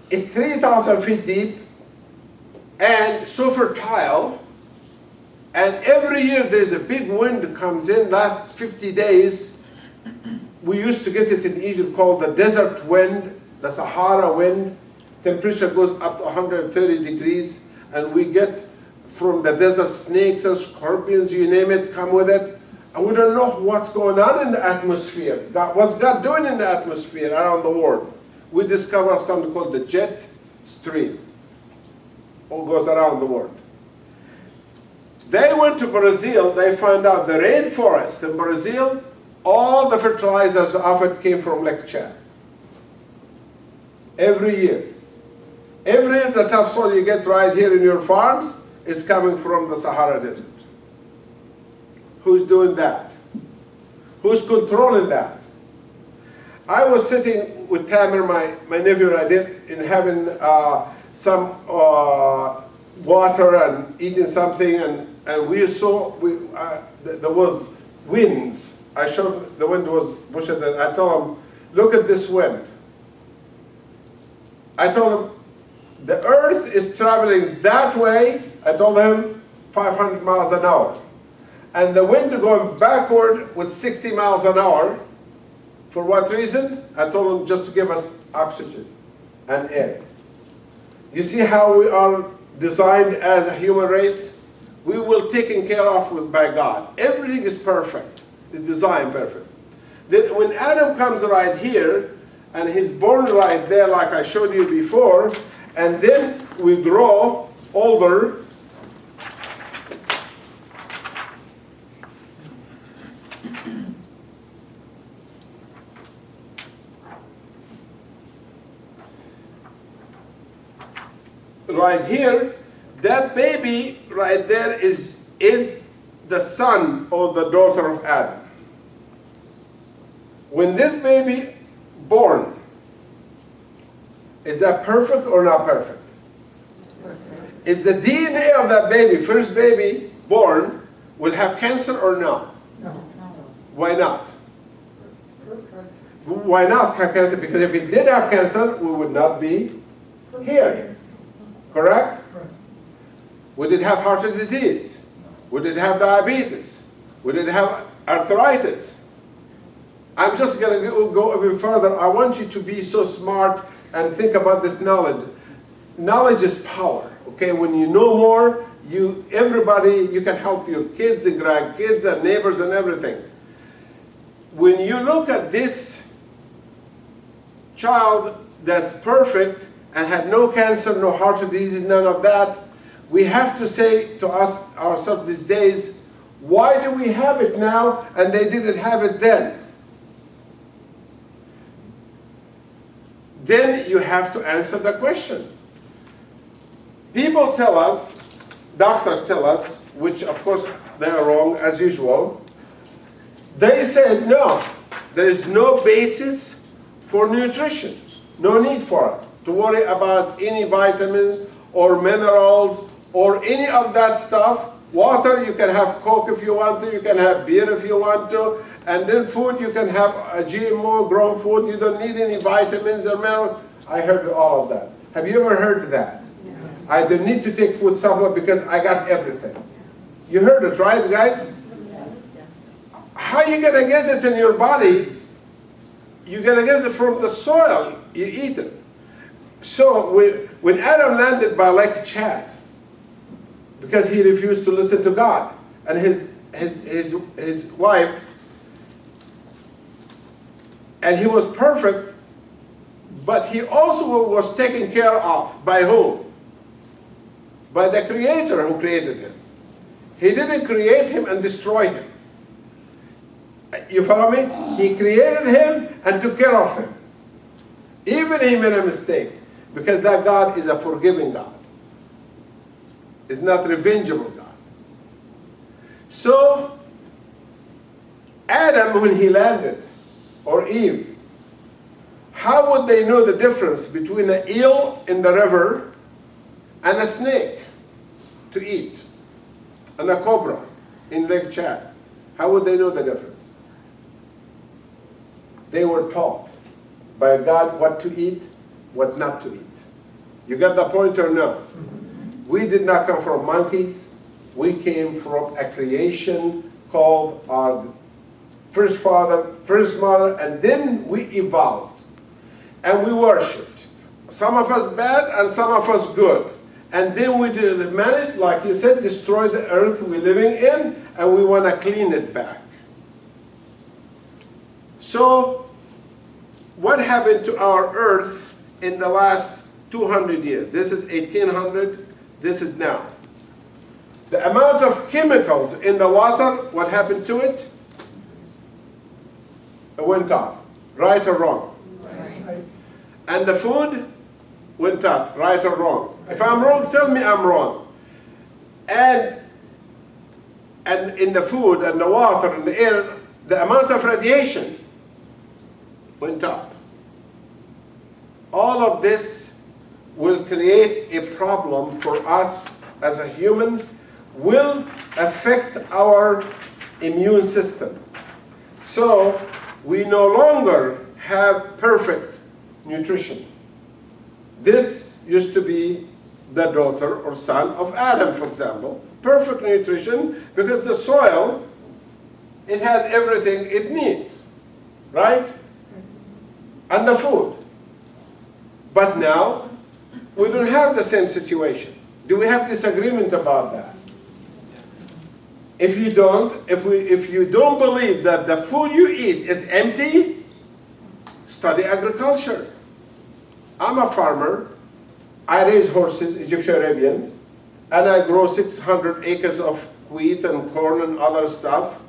it's 3,000 feet deep and so fertile, and every year there's a big wind that comes in, last 50 days, we used to get it in Egypt called the desert wind, the Sahara wind. Temperature goes up to 130 degrees, and we get from the desert snakes and scorpions, you name it, come with it. And we don't know what's going on in the atmosphere. What's God doing in the atmosphere around the world? We discovered something called the jet stream. All goes around the world. They went to Brazil, they found out the rainforest in Brazil, all the fertilizers of it came from Lake Chad. Every year. Every year the topsoil you get right here in your farms is coming from the Sahara Desert. Who's doing that? Who's controlling that? I was sitting with Tamer, my nephew, and I did, in having some water and eating something, and we saw, there was winds. I showed the wind was bushy, and I told him, look at this wind. I told him, the earth is traveling that way, I told him, 500 miles an hour. And the wind going backward with 60 miles an hour. For what reason? I told him just to give us oxygen and air. You see how we are designed as a human race? We will taken care of by God. Everything is perfect. It's designed perfect. Then when Adam comes right here, and he's born right there like I showed you before, and then we grow older, right here, that baby right there is the son or the daughter of Adam. When this baby born, is that perfect or not perfect? Perfect. Is the DNA of that baby, first baby born, will have cancer or no? No. Why not? Why not have cancer? Because if it did have cancer, we would not be here. Correct? Would it have heart disease? Would it have diabetes? Would it have arthritis? I'm just going to go even further. I want you to be so smart and think about this knowledge. Knowledge is power. Okay, when you know more, everybody, you can help your kids and grandkids and neighbors and everything. When you look at this child that's perfect and had no cancer, no heart disease, none of that, we have to say to ourselves these days, why do we have it now and they didn't have it then? Then you have to answer the question. People tell us, doctors tell us, which of course they are wrong as usual, they said no, there is no basis for nutrition, no need for it, to worry about any vitamins or minerals or any of that stuff. Water, you can have Coke if you want to, you can have beer if you want to, and then food, you can have a GMO grown food, you don't need any vitamins or minerals. I heard all of that. Have you ever heard that? Yes. I don't need to take food supplement because I got everything. You heard it, right, guys? Yes. How are you going to get it in your body? You're going to get it from the soil you eat it. So when Adam landed by Lake Chad, because he refused to listen to God, and his wife, and he was perfect, but he also was taken care of by whom? By the Creator who created him. He didn't create him and destroy him. You follow me? He created him and took care of him. Even he made a mistake, because that God is a forgiving God. It's not revengeable God. So, Adam, when he landed, or Eve, how would they know the difference between an eel in the river and a snake to eat, and a cobra in Lake Chad? How would they know the difference? They were taught by God what to eat, what not to eat. You got the point or no? We did not come from monkeys. We came from a creation called our first father, first mother, and then we evolved. And we worshipped. Some of us bad and some of us good. And then we did manage, like you said, destroy the earth we're living in, and we want to clean it back. So, what happened to our earth in the last 200 years? This is 1800, this is now. The amount of chemicals in the water, what happened to it? It went up, right or wrong? Right. And the food went up, right or wrong? If I'm wrong, tell me I'm wrong. And in the food and the water and the air, the amount of radiation went up. All of this will create a problem for us as a human, will affect our immune system. So we no longer have perfect nutrition. This used to be the daughter or son of Adam, for example. Perfect nutrition, because the soil, it has everything it needs, right? And the food. But now, we don't have the same situation. Do we have disagreement about that? If you don't, if you don't believe that the food you eat is empty, study agriculture. I'm a farmer. I raise horses, Egyptian Arabians, and I grow 600 acres of wheat and corn and other stuff.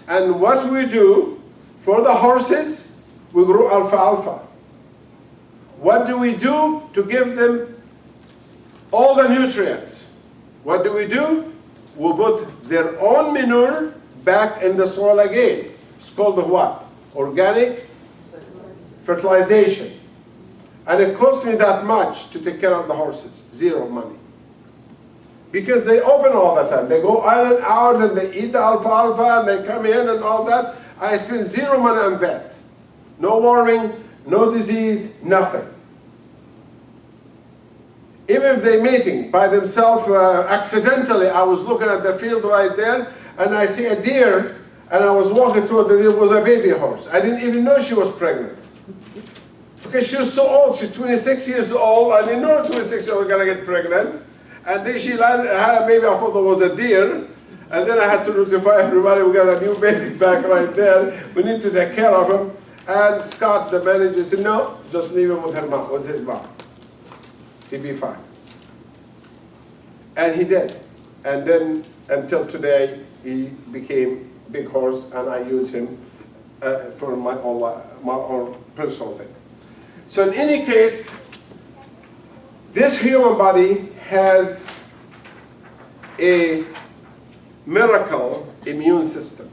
And what we do for the horses, we grow alfalfa. What do we do to give them all the nutrients? What do? We put their own manure back in the soil again. It's called the what? Organic fertilization. And it costs me that much to take care of the horses. Zero money. Because they open all the time. They go in and out and they eat the alfalfa and they come in and all that. I spend zero money on vet. No worming, no disease, nothing. Even if they're mating by themselves accidentally, I was looking at the field right there and I see a deer and I was walking toward the deer, it was a baby horse. I didn't even know she was pregnant. Because she was so old, she's 26 years old, I didn't know 26 years old was going to get pregnant. And then she landed, maybe I thought it was a deer, and then I had to notify everybody, we got a new baby back right there, we need to take care of him. And Scott, the manager, said, no, just leave him with her mom, with his mom. He'd be fine. And he did. And then, until today, he became big horse, and I use him for my own personal thing. So in any case, this human body has a miracle immune system.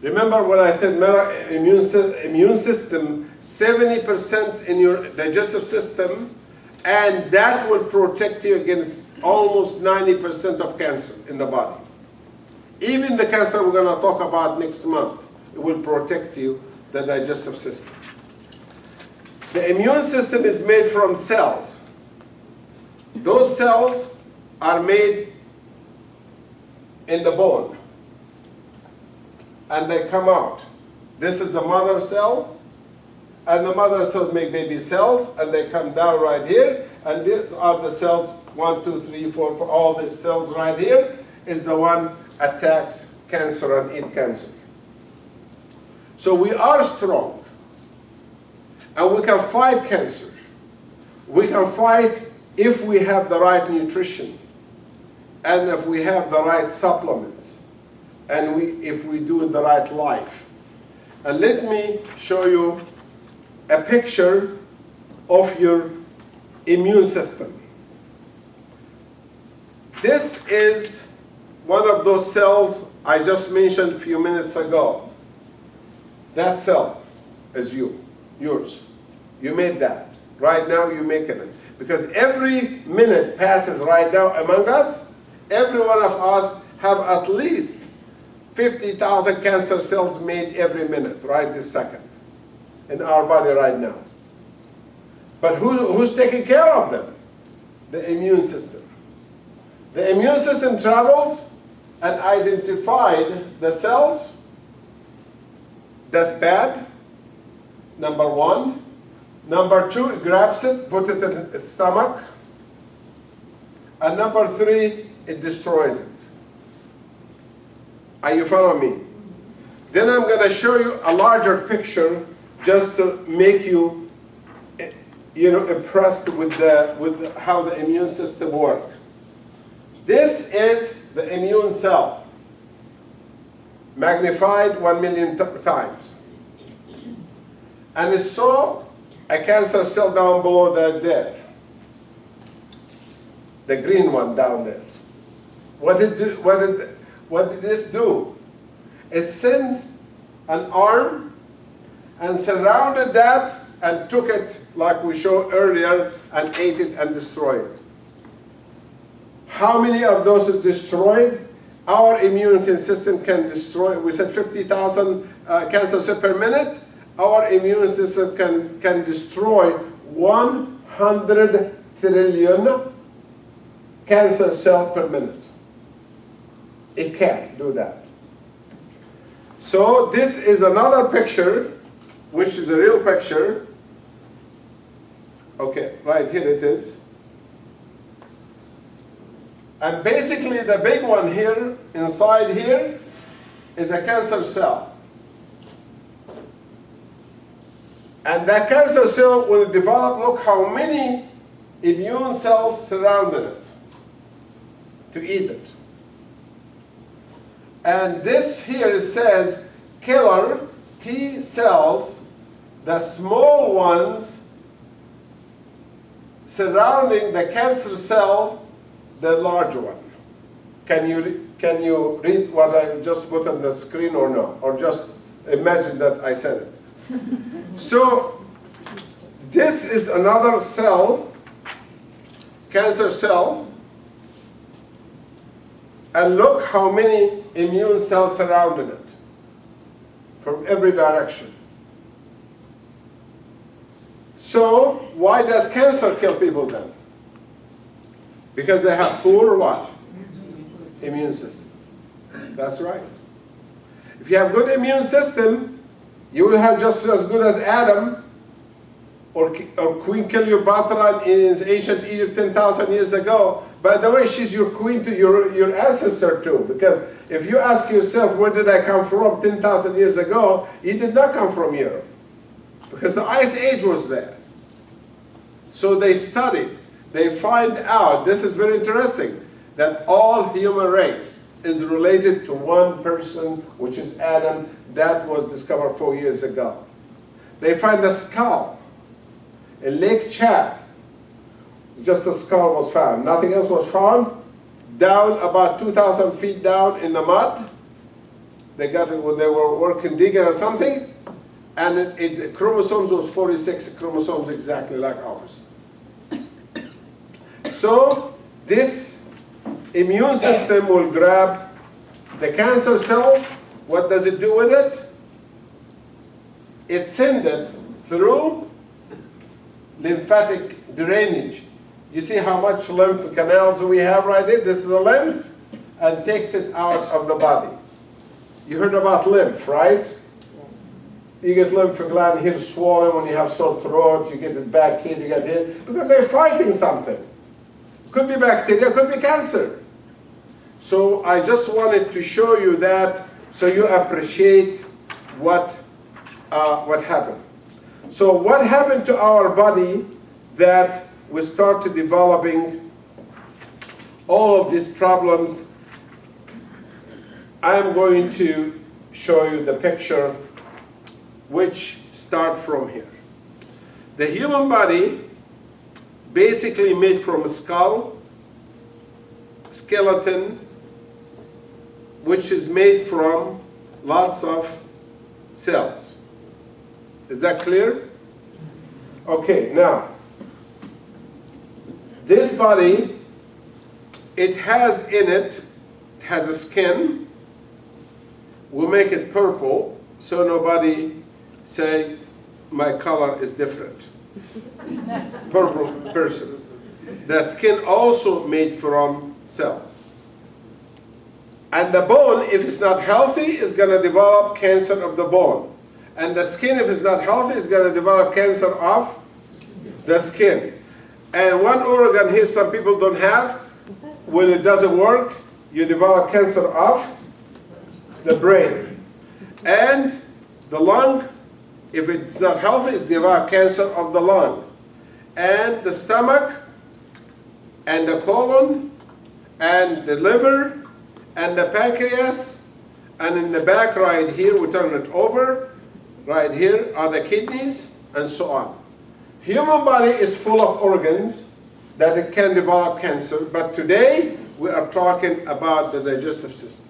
Remember what I said, immune system, 70% in your digestive system, and that will protect you against almost 90% of cancer in the body. Even the cancer we're going to talk about next month, it will protect you, the digestive system. The immune system is made from cells. Those cells are made in the bone. And they come out. This is the mother cell. And the mother cells make baby cells. And they come down right here. And these are the cells, 1, 2, 3, 4, all these cells right here is the one attacks cancer and eat cancer. So we are strong. And we can fight cancer. We can fight if we have the right nutrition. And if we have the right supplements. And if we do the right life. And let me show you a picture of your immune system. This is one of those cells I just mentioned a few minutes ago. That cell is yours. You made that. Right now you're making it. Because every minute passes right now among us, every one of us have at least 50,000 cancer cells made every minute, right this second, in our body right now. But who's taking care of them? The immune system. The immune system travels and identified the cells, that's bad, number one. Number two, it grabs it, puts it in its stomach. And number three, it destroys it. Are you following me? Then I'm going to show you a larger picture just to make you, impressed with how the immune system works. This is the immune cell, magnified 1 million times. And it saw a cancer cell down below that there. The green one down there. What did this do? It sent an arm and surrounded that and took it, like we showed earlier, and ate it and destroyed it. How many of those is destroyed? Our immune system can destroy, we said 50,000 cancer cells per minute. Our immune system can destroy 100 trillion cancer cells per minute. It can do that. So this is another picture, which is a real picture. Okay, right here it is. And basically the big one here, inside here, is a cancer cell. And that cancer cell will develop, look how many immune cells surrounded it to eat it. And this here it says killer T cells, the small ones surrounding the cancer cell, the large one. Can you read what I just put on the screen or no? Or just imagine that I said it. So this is another cell, cancer cell, and look how many immune cells surrounded it from every direction. So why does cancer kill people then? Because they have poor what? Immune system. That's right. If you have good immune system, you will have just as good as Adam or Queen Cleopatra in ancient Egypt 10,000 years ago. By the way, she's your queen to your ancestor too. Because if you ask yourself, where did I come from 10,000 years ago? You did not come from Europe. Because the Ice Age was there. So they studied. They find out, this is very interesting, that all human race is related to one person, which is Adam. That was discovered 4 years ago. They find a skull in Lake Chad. Just a skull was found. Nothing else was found. Down about 2,000 feet down in the mud. They got it when they were working, digging or something. And the chromosomes was 46 chromosomes exactly like ours. So this immune system will grab the cancer cells. What does it do with it? It sends it through lymphatic drainage. You see how much lymph canals we have right there? This is the lymph, and takes it out of the body. You heard about lymph, right? You get lymph gland here swollen when you have sore throat, you get it back here, you get here, because they're fighting something. Could be bacteria, could be cancer. So I just wanted to show you that so you appreciate what happened. So what happened to our body that we started developing all of these problems? I'm going to show you the picture which start from here. The human body basically made from a skull, skeleton, which is made from lots of cells. Is that clear? Okay, now, this body, it has in it, has a skin. We'll make it purple so nobody say my color is different. Purple person. The skin also made from cells. And the bone, if it's not healthy, is going to develop cancer of the bone. And the skin, if it's not healthy, is going to develop cancer of the skin. And one organ here some people don't have, when it doesn't work, you develop cancer of the brain. And the lung, if it's not healthy, it develops cancer of the lung. And the stomach, and the colon, and the liver, and the pancreas, and in the back right here, we turn it over, right here are the kidneys, and so on. Human body is full of organs that it can develop cancer, but today we are talking about the digestive system.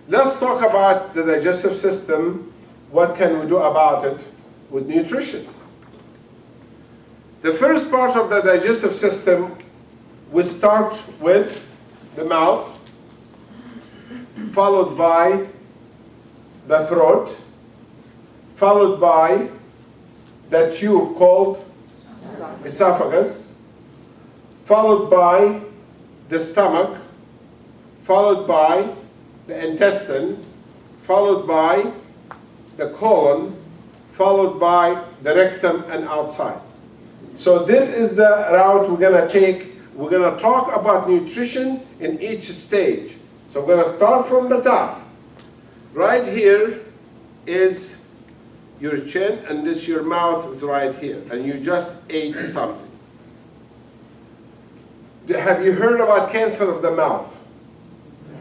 Let's talk about the digestive system. What can we do about it with nutrition? The first part of the digestive system, we start with the mouth, followed by the throat, followed by the tube called esophagus, followed by the stomach, followed by the intestine, followed by the colon, followed by the rectum and outside. So this is the route we're going to take. We're going to talk about nutrition in each stage. So we're going to start from the top. Right here is your chin, and this your mouth is right here, and you just ate something. Have you heard about cancer of the mouth?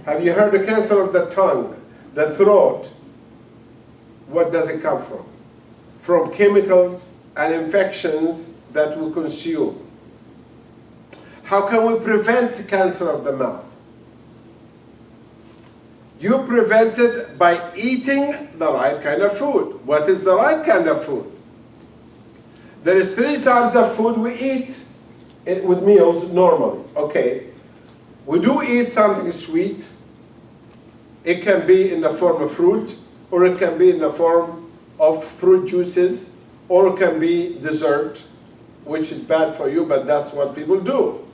Have you heard of cancer of the tongue, the throat? What does it come from? From chemicals and infections that we consume. How can we prevent cancer of the mouth? You prevent it by eating the right kind of food. What is the right kind of food? There is 3 types of food we eat with meals normally. Okay, we do eat something sweet. It can be in the form of fruit, or it can be in the form of fruit juices, or it can be dessert, which is bad for you, but that's what people do.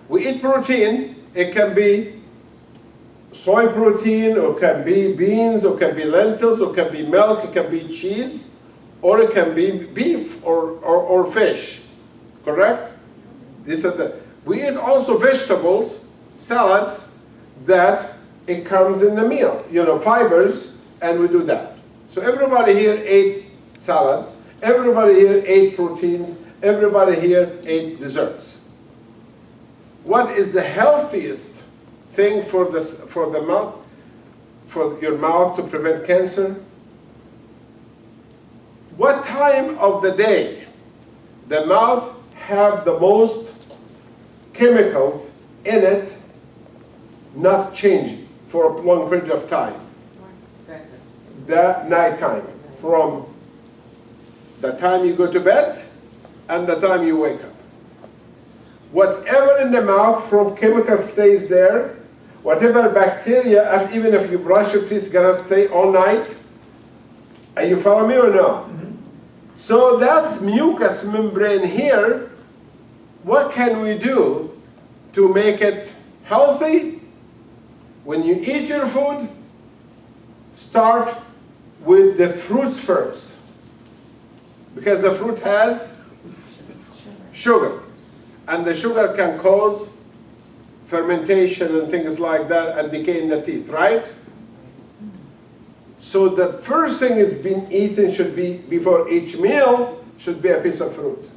We eat protein. It can be soy protein, or can be beans, or can be lentils, or can be milk, it can be cheese, or it can be beef or fish. Correct? These are the. We eat also vegetables, salads, that it comes in the meal. You know, fibers, and we do that. So everybody here ate salads. Everybody here ate proteins. Everybody here ate desserts. What is the healthiest thing for the mouth, for your mouth to prevent cancer? What time of the day the mouth have the most chemicals in it not changing for a long period of time? The nighttime, from the time you go to bed and the time you wake up. Whatever in the mouth from chemicals stays there. Whatever bacteria, even if you brush your teeth, is going to stay all night. Are you follow me or no? Mm-hmm. So that mucous membrane here, what can we do to make it healthy? When you eat your food, start with the fruits first. Because the fruit has sugar. And the sugar can cause fermentation and things like that, and decay in the teeth, right? So the first thing is being eaten should be, before each meal, should be a piece of fruit.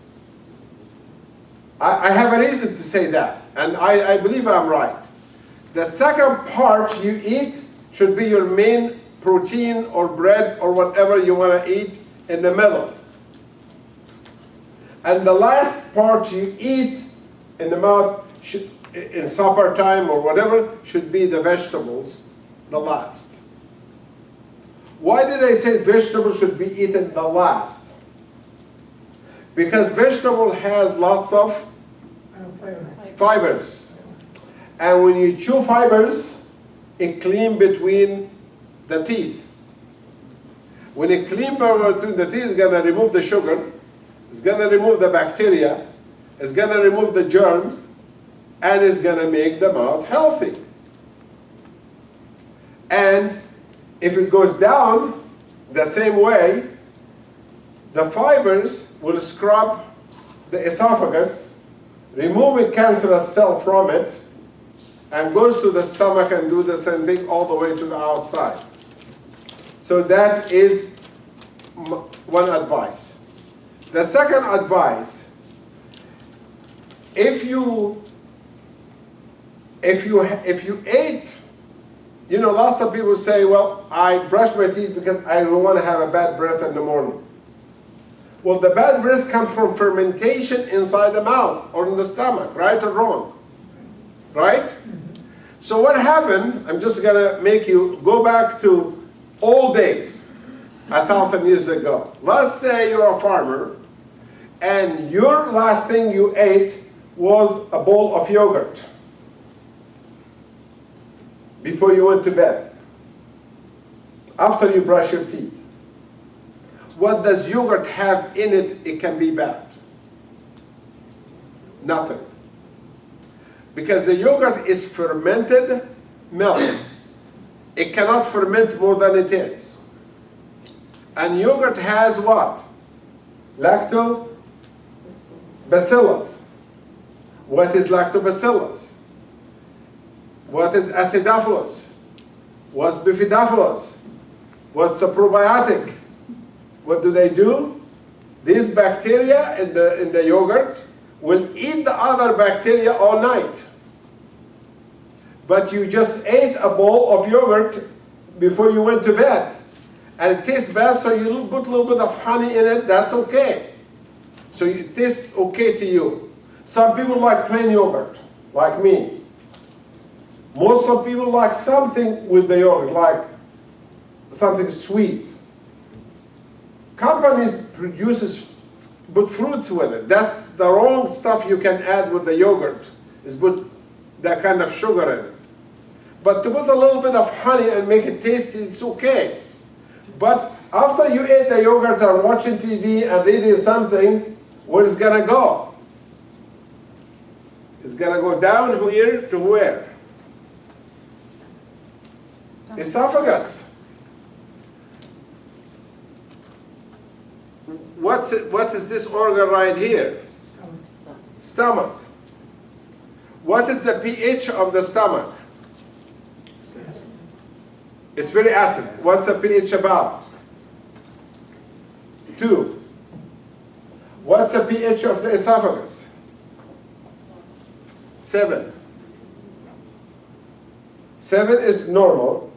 I have a reason to say that, and I believe I'm right. The second part you eat should be your main protein or bread or whatever you want to eat in the middle. And the last part you eat in the mouth should, in supper time or whatever, should be the vegetables, the last. Why did I say vegetables should be eaten the last? Because vegetable has lots of fibers. And when you chew fibers, it cleans between the teeth. When it cleans between the teeth, it's going to remove the sugar, it's going to remove the bacteria, it's going to remove the germs, and it's going to make the mouth healthy. And if it goes down the same way, the fibers will scrub the esophagus, removing cancerous cell from it, and goes to the stomach and do the same thing all the way to the outside. So that is one advice. The second advice, if you ate, you know, lots of people say, well, I brush my teeth because I don't want to have a bad breath in the morning. Well, the bad breath comes from fermentation inside the mouth or in the stomach, right or wrong? Right? So what happened, I'm just going to make you go back to old days, 1,000 years ago. Let's say you're a farmer, and your last thing you ate was a bowl of yogurt before you went to bed, after you brush your teeth. What does yogurt have in it? It can be bad. Nothing. Because the yogurt is fermented milk. It cannot ferment more than it is. And yogurt has what? Lactobacillus. What is lactobacillus? What is acidophilus? What's bifidobacillus? What's a probiotic? What do? These bacteria in the yogurt will eat the other bacteria all night. But you just ate a bowl of yogurt before you went to bed. And it tastes bad, so you put a little bit of honey in it, that's okay. So it tastes okay to you. Some people like plain yogurt, like me. Most of people like something with the yogurt, like something sweet. Companies put fruits with it. That's the wrong stuff you can add with the yogurt, is put that kind of sugar in it. But to put a little bit of honey and make it tasty, it's okay. But after you ate the yogurt and watching TV and reading something, where is it gonna go? It's gonna go down here to where? Esophagus. What is this organ right here? Stomach. What is the pH of the stomach? It's very acid. What's the pH about? 2. What's the pH of the esophagus? 7. 7 is normal.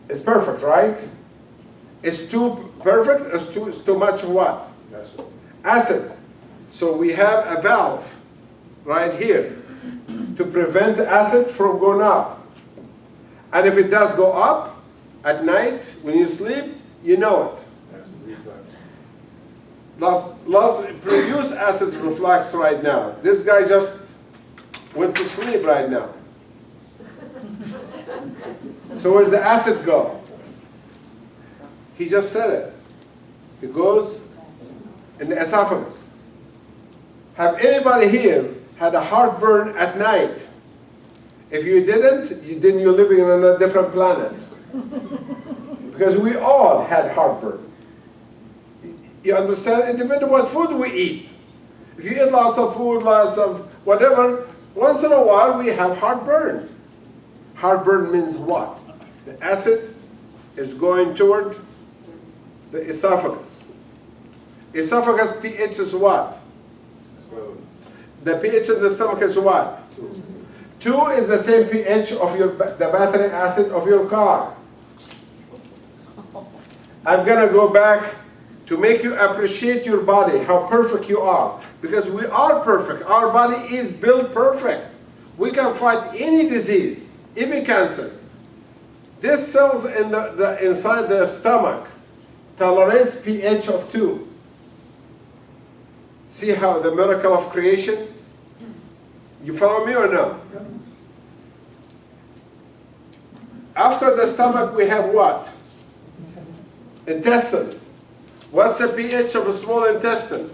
It's perfect, right? Is 2 perfect? Is 2 is too much what? Acid. So we have a valve right here to prevent the acid from going up. And if it does go up at night when you sleep, you know it. Produce acid reflux right now. This guy just went to sleep right now. So where does the acid go? He just said it. It goes in the esophagus. Have anybody here had a heartburn at night? If you didn't, you're living on a different planet. Because we all had heartburn. You understand? It depends on what food we eat. If you eat lots of food, lots of whatever, once in a while we have heartburn. Heartburn means what? The acid is going toward the esophagus. Esophagus pH is what? The pH of the stomach is what? 2 is the same pH of the battery acid of your car. I'm going to go back to make you appreciate your body, how perfect you are. Because we are perfect. Our body is built perfect. We can fight any disease, even cancer. These cells inside the stomach tolerates pH of 2. See how the miracle of creation? You follow me or no? After the stomach we have what? Intestines. What's the pH of a small intestine?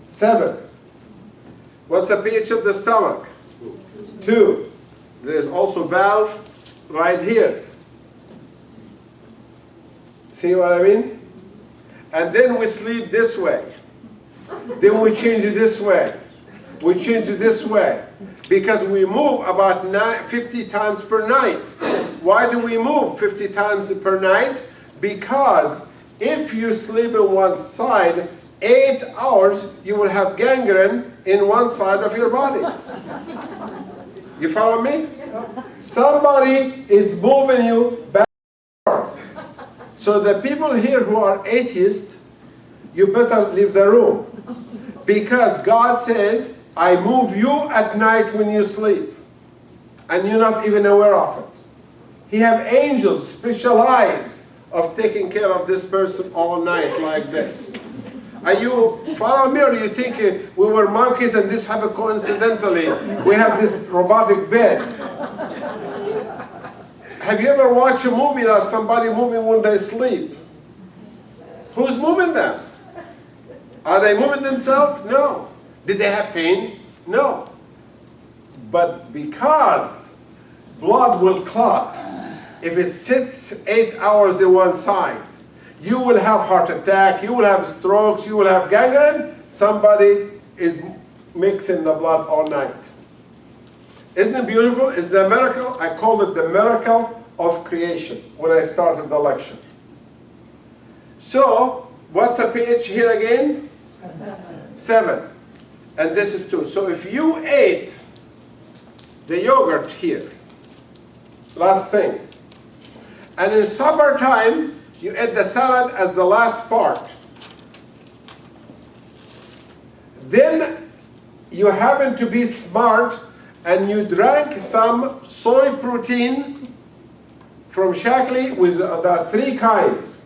7. What's the pH of the stomach? 2. There is also valve right here. See what I mean? And then we sleep this way. Then we change it this way. We change it this way. Because we move about 50 times per night. Why do we move 50 times per night? Because if you sleep on one side, 8 hours, you will have gangrene in one side of your body. You follow me? Somebody is moving you back and forth. So the people here who are atheists, you better leave the room. Because God says, I move you at night when you sleep. And you're not even aware of it. He have angels specialized of taking care of this person all night like this. Are you follow me, or you think we were monkeys and this happened coincidentally? We have this robotic bed. Have you ever watched a movie that somebody moving when they sleep? Who's moving them? Are they moving themselves? No. Did they have pain? No. But because blood will clot, if it sits 8 hours in one side, you will have heart attack, you will have strokes, you will have gangrene. Somebody is mixing the blood all night. Isn't it beautiful? It's the miracle. I called it the miracle of creation when I started the lecture. So, what's the pH here again? 7. And this is 2. So if you ate the yogurt here, last thing, and in supper time, you ate the salad as the last part, then you happen to be smart and you drank some soy protein from Shaklee with the 3 kinds.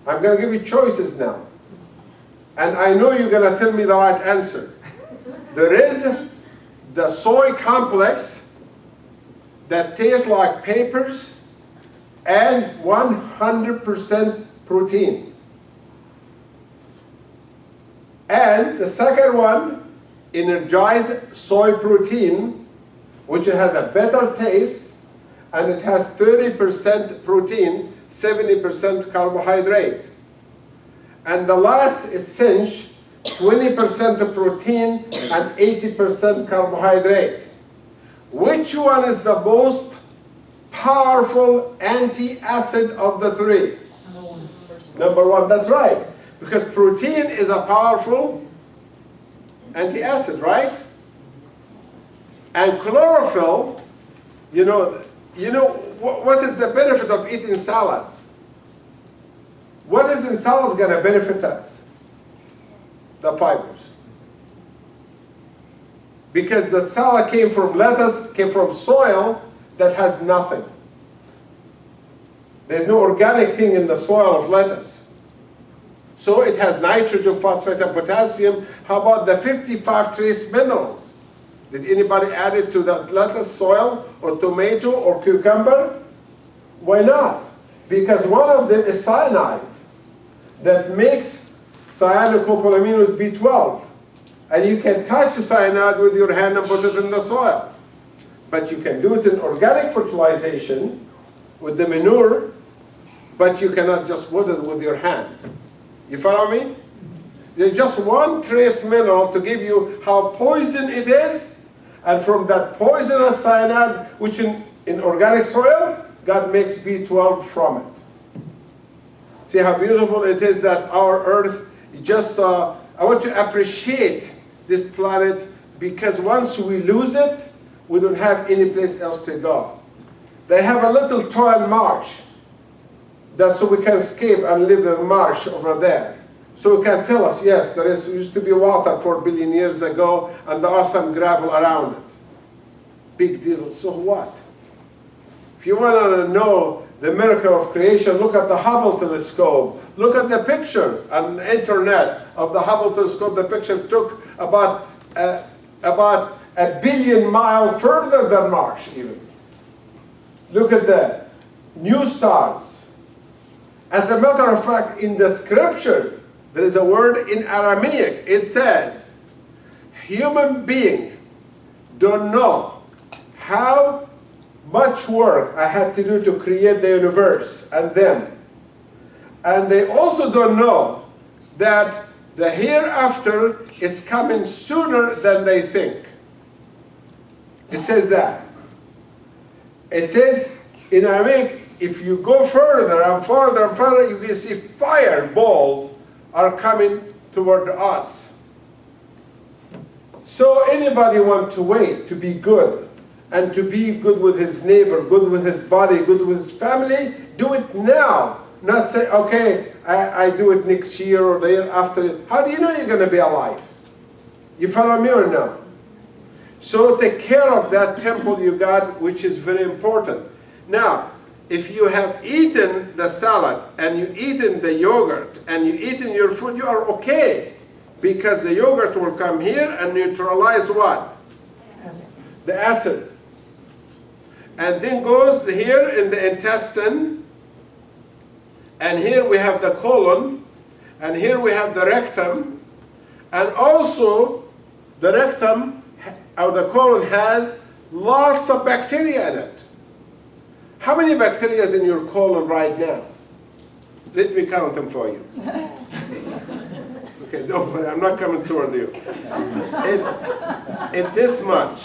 I'm going to give you choices now. And I know you're going to tell me the right answer. There is the soy complex that tastes like papers and 100% protein. And the second one, energized soy protein, which has a better taste, and it has 30% protein, 70% carbohydrate. And the last is cinch, 20% of protein and 80% carbohydrate. Which one is the most powerful anti-acid of the 3? Number 1, that's right. Because protein is a powerful anti-acid, right? And chlorophyll, you know what is the benefit of eating salads? What is in salads going to benefit us? The fibers. Because the salad came from lettuce, came from soil that has nothing. There's no organic thing in the soil of lettuce. So it has nitrogen, phosphate, and potassium. How about the 55 trace minerals? Did anybody add it to the lettuce soil or tomato or cucumber? Why not? Because one of them is cyanide that makes cyanocobalamin with B12. And you can touch the cyanide with your hand and put it in the soil. But you can do it in organic fertilization with the manure, but you cannot just put it with your hand. You follow me? There's just one trace mineral to give you how poison it is, and from that poisonous cyanide, which in organic soil, God makes B12 from it. See how beautiful it is that our earth just, I want to appreciate this planet, because once we lose it, we don't have any place else to go. They have a little toil marsh, that's so we can escape and live in the marsh over there. So we can tell us, yes, there used to be water 4 billion years ago, and there are some gravel around it. Big deal, so what? If you want to know the miracle of creation, look at the Hubble telescope. Look at the picture on the internet of the Hubble telescope. The picture took about a billion miles further than Mars even. Look at the new stars. As a matter of fact, in the scripture, there is a word in Aramaic. It says, human being don't know how much work I had to do to create the universe and them. And they also don't know that the hereafter is coming sooner than they think. It says that. It says in Arabic, if you go further and further and further, you can see fireballs are coming toward us. So anybody want to wait to be good, and to be good with his neighbor, good with his body, good with his family, do it now. Not say, okay, I do it next year or the year after. How do you know you're going to be alive? You follow me or no? So take care of that temple you got, which is very important. Now, if you have eaten the salad, and you eaten the yogurt, and you eaten your food, you are okay. Because the yogurt will come here and neutralize what? Acid. The acid. And then goes here in the intestine, and here we have the colon, and here we have the rectum, and also the rectum or the colon has lots of bacteria in it. How many bacteria is in your colon right now? Let me count them for you. Okay, don't worry, I'm not coming toward you. It's this much.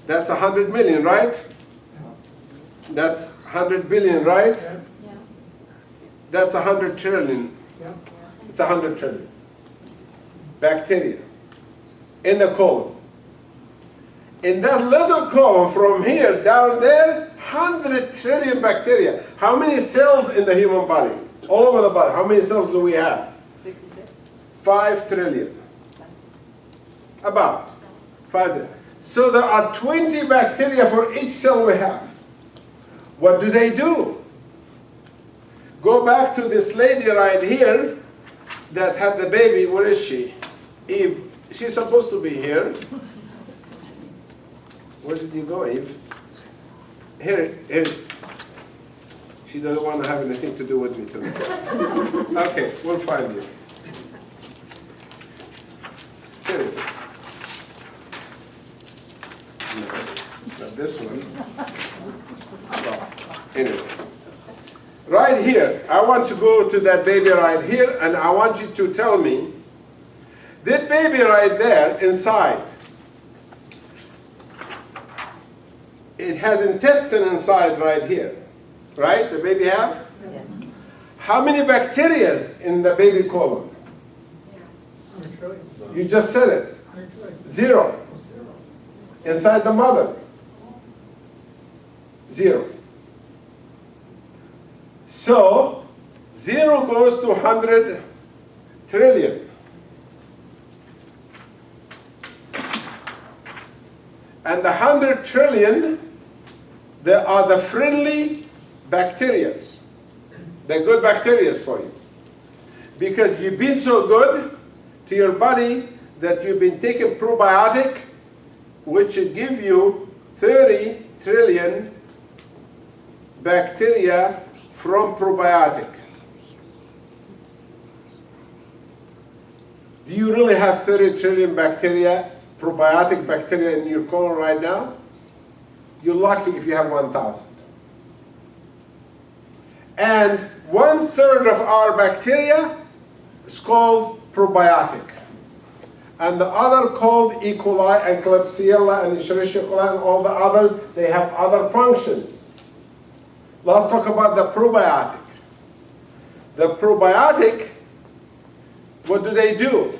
That's 100 million, right? That's 100 billion, right? Yeah. That's 100 trillion. Yeah. It's 100 trillion. Bacteria in the colon. In that little colon from here down there, 100 trillion bacteria. How many cells in the human body? All over the body. How many cells do we have? 66. 5 trillion. About 5 trillion. So there are 20 bacteria for each cell we have. What do they do? Go back to this lady right here that had the baby. Where is she? Eve. She's supposed to be here. Where did you go, Eve? Here. She doesn't want to have anything to do with me today. Okay, we'll find you. Here it is. No, not this one. Well, anyway. Right here, I want to go to that baby right here, and I want you to tell me, that baby right there inside, it has intestine inside right here, right? The baby have? Yeah. How many bacteria in the baby colon? 100 trillion. You just said it. 100 trillion. 0. Inside the mother. 0. So, 0 goes to 100 trillion. And the 100 trillion, they are the friendly bacteria. They're good bacteria for you. Because you've been so good to your body that you've been taking probiotic, which will give you 30 trillion bacteria from probiotic. Do you really have 30 trillion bacteria, probiotic bacteria in your colon right now? You're lucky if you have 1,000. And 1/3 of our bacteria is called probiotic. And the other called E. coli and Klebsiella and Escherichia coli and all the others, they have other functions. Let's talk about the probiotic. The probiotic, what do?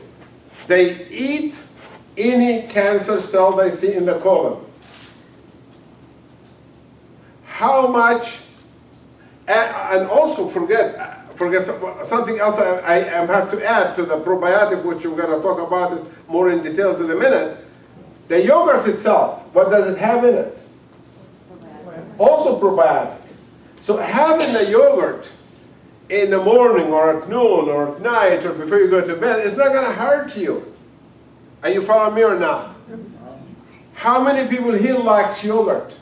They eat any cancer cell they see in the colon. How much, and also forget something else I have to add to the probiotic, which we're going to talk about it more in details in a minute. The yogurt itself, what does it have in it? Also probiotic. So having the yogurt in the morning or at noon or at night or before you go to bed, it's not going to hurt you. Are you following me or not? How many people here likes yogurt?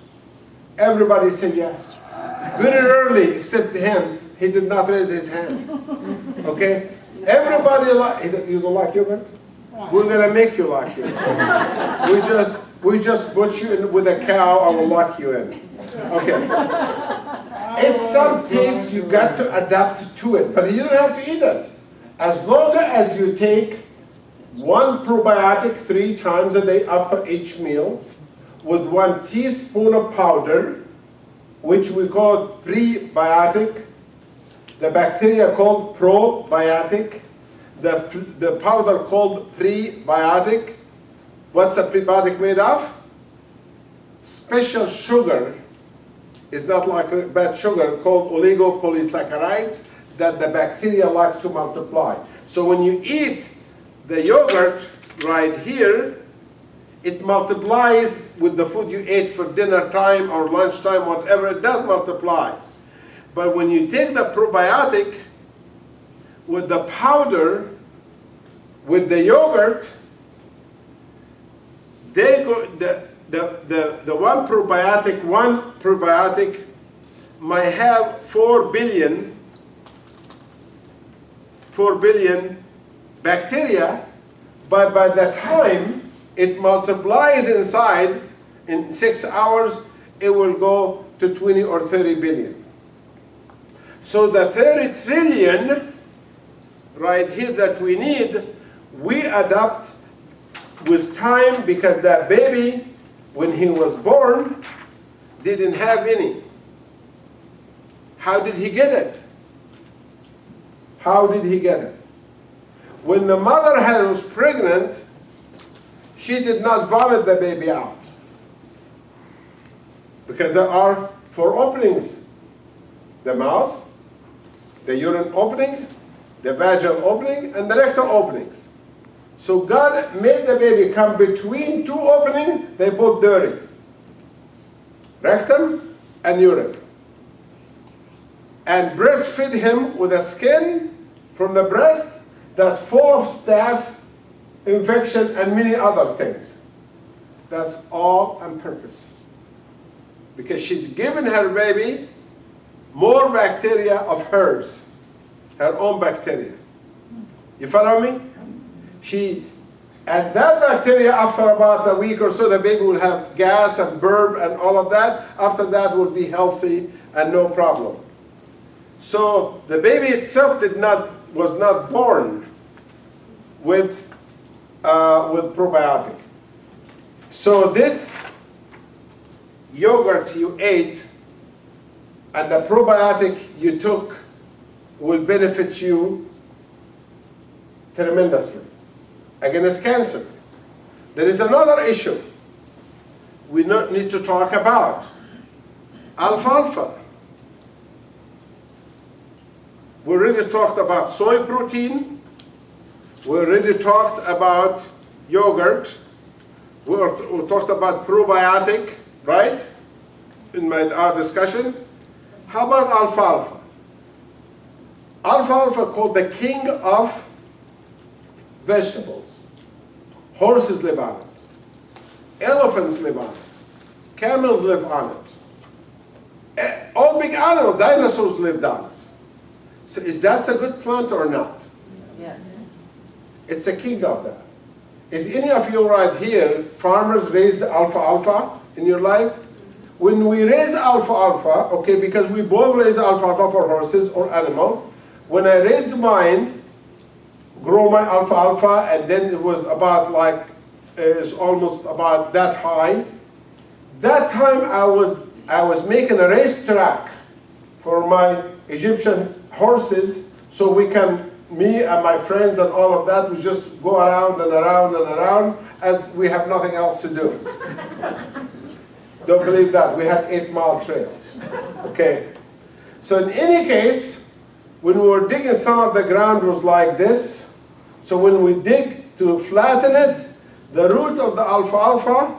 Everybody said yes. Very early, except him. He did not raise his hand. Okay? Everybody you don't like yogurt? We're gonna make you lock you in. We just put you in with a cow, I will lock you in. Okay. It's some taste you got to adapt to it, but you don't have to eat it. As long as you take one probiotic 3 times a day after each meal, with 1 teaspoon of powder, which we call prebiotic, the bacteria called probiotic, the powder called prebiotic. What's a prebiotic made of? Special sugar. It's not like bad sugar, called oligopolysaccharides that the bacteria like to multiply. So when you eat the yogurt right here, it multiplies with the food you ate for dinner time or lunchtime, whatever, it does multiply. But when you take the probiotic with the powder, with the yogurt, they go, the one probiotic might have 4 billion bacteria, but by the time it multiplies inside, in 6 hours, it will go to 20 or 30 billion. So the 30 trillion right here that we need, we adapt with time, because that baby, when he was born, didn't have any. How did he get it? How did he get it? When the mother was pregnant, she did not vomit the baby out, because there are 4 openings: the mouth, the urine opening, the vaginal opening, and the rectal openings. So God made the baby come between 2 openings, they both dirty: rectum and urine. And breastfeed him with a skin from the breast that's full of staph infection and many other things. That's all on purpose. Because she's given her baby more bacteria of hers, her own bacteria. You follow me? And that bacteria, after about a week or so, the baby will have gas and burp and all of that. After that, will be healthy and no problem. So the baby itself was not born with probiotic. So this yogurt you ate and the probiotic you took will benefit you tremendously against cancer. There is another issue we need to talk about: alfalfa. We already talked about soy protein. We already talked about yogurt. We talked about probiotic, right? In our discussion. How about alfalfa? Alfalfa, called the king of vegetables. Horses live on it. Elephants live on it. Camels live on it. All big animals, dinosaurs lived on it. So is that a good plant or not? Yes. It's the king of that. Is any of you right here, farmers raised alfalfa in your life? When we raise alfalfa, okay, because we both raise alfalfa for horses or animals, when I raised mine, grow my alfalfa, and then it was about like, it's almost about that high. That time I was making a racetrack for my Egyptian horses, so we can, me and my friends and all of that, we just go around and around and around as we have nothing else to do. Don't believe that. We had 8-mile trails. Okay. So in any case, when we were digging, some of the ground was like this. So when we dig to flatten it, the root of the alfalfa,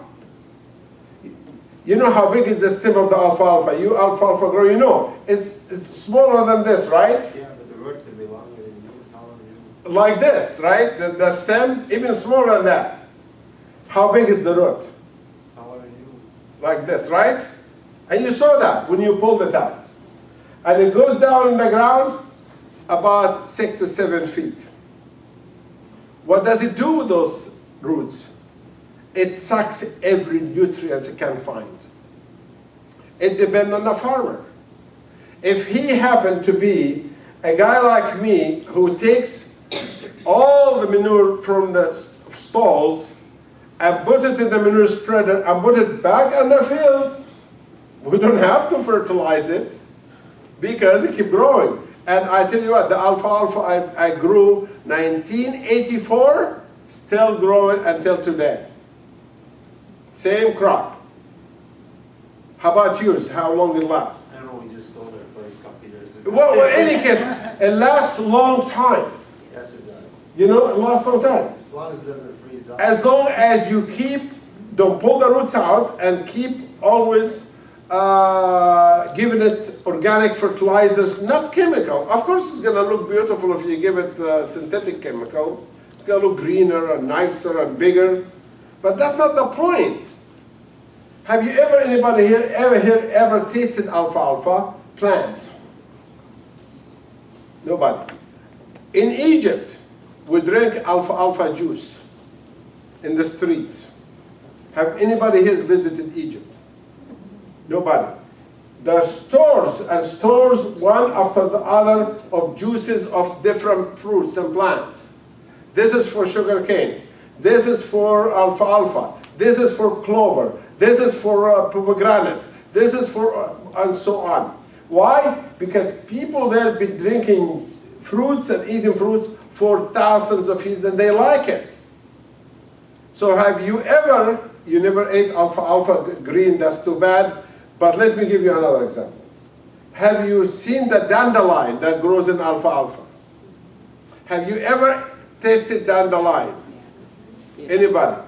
you know how big is the stem of the alfalfa? You alfalfa grower, you know. It's smaller than this, right? Yeah, but the root could be longer than you. How long are you? Like this, right? The stem, even smaller than that. How big is the root? How long are you? Like this, right? And you saw that when you pulled it out. And it goes down in the ground about 6 to 7 feet. What does it do with those roots? It sucks every nutrient it can find. It depends on the farmer. If he happened to be a guy like me who takes all the manure from the stalls and put it in the manure spreader and put it back in the field, we don't have to fertilize it because it keeps growing. And I tell you what, the alfalfa I grew 1984, still growing until today. Same crop. How about yours? How long it lasts? I don't know, we just sold our place a couple years ago. Well, in any case, it lasts a long time. Yes, it does. You know, it lasts a long time. As long as it doesn't freeze up. As long as you don't pull the roots out and keep always giving it organic fertilizers, not chemical. Of course, it's going to look beautiful if you give it synthetic chemicals. It's going to look greener and nicer and bigger. But that's not the point. Have you anybody here ever tasted alfalfa plant? Nobody. In Egypt, we drink alfalfa juice in the streets. Have anybody here visited Egypt? Nobody. There are stores and stores, one after the other, of juices of different fruits and plants. This is for sugar cane. This is for alfalfa. This is for clover. This is for pomegranate. This is for, and so on. Why? Because people there been drinking fruits and eating fruits for thousands of years and they like it. So have you never ate alfalfa green, that's too bad. But let me give you another example. Have you seen the dandelion that grows in alfalfa? Have you ever tasted dandelion? Anybody?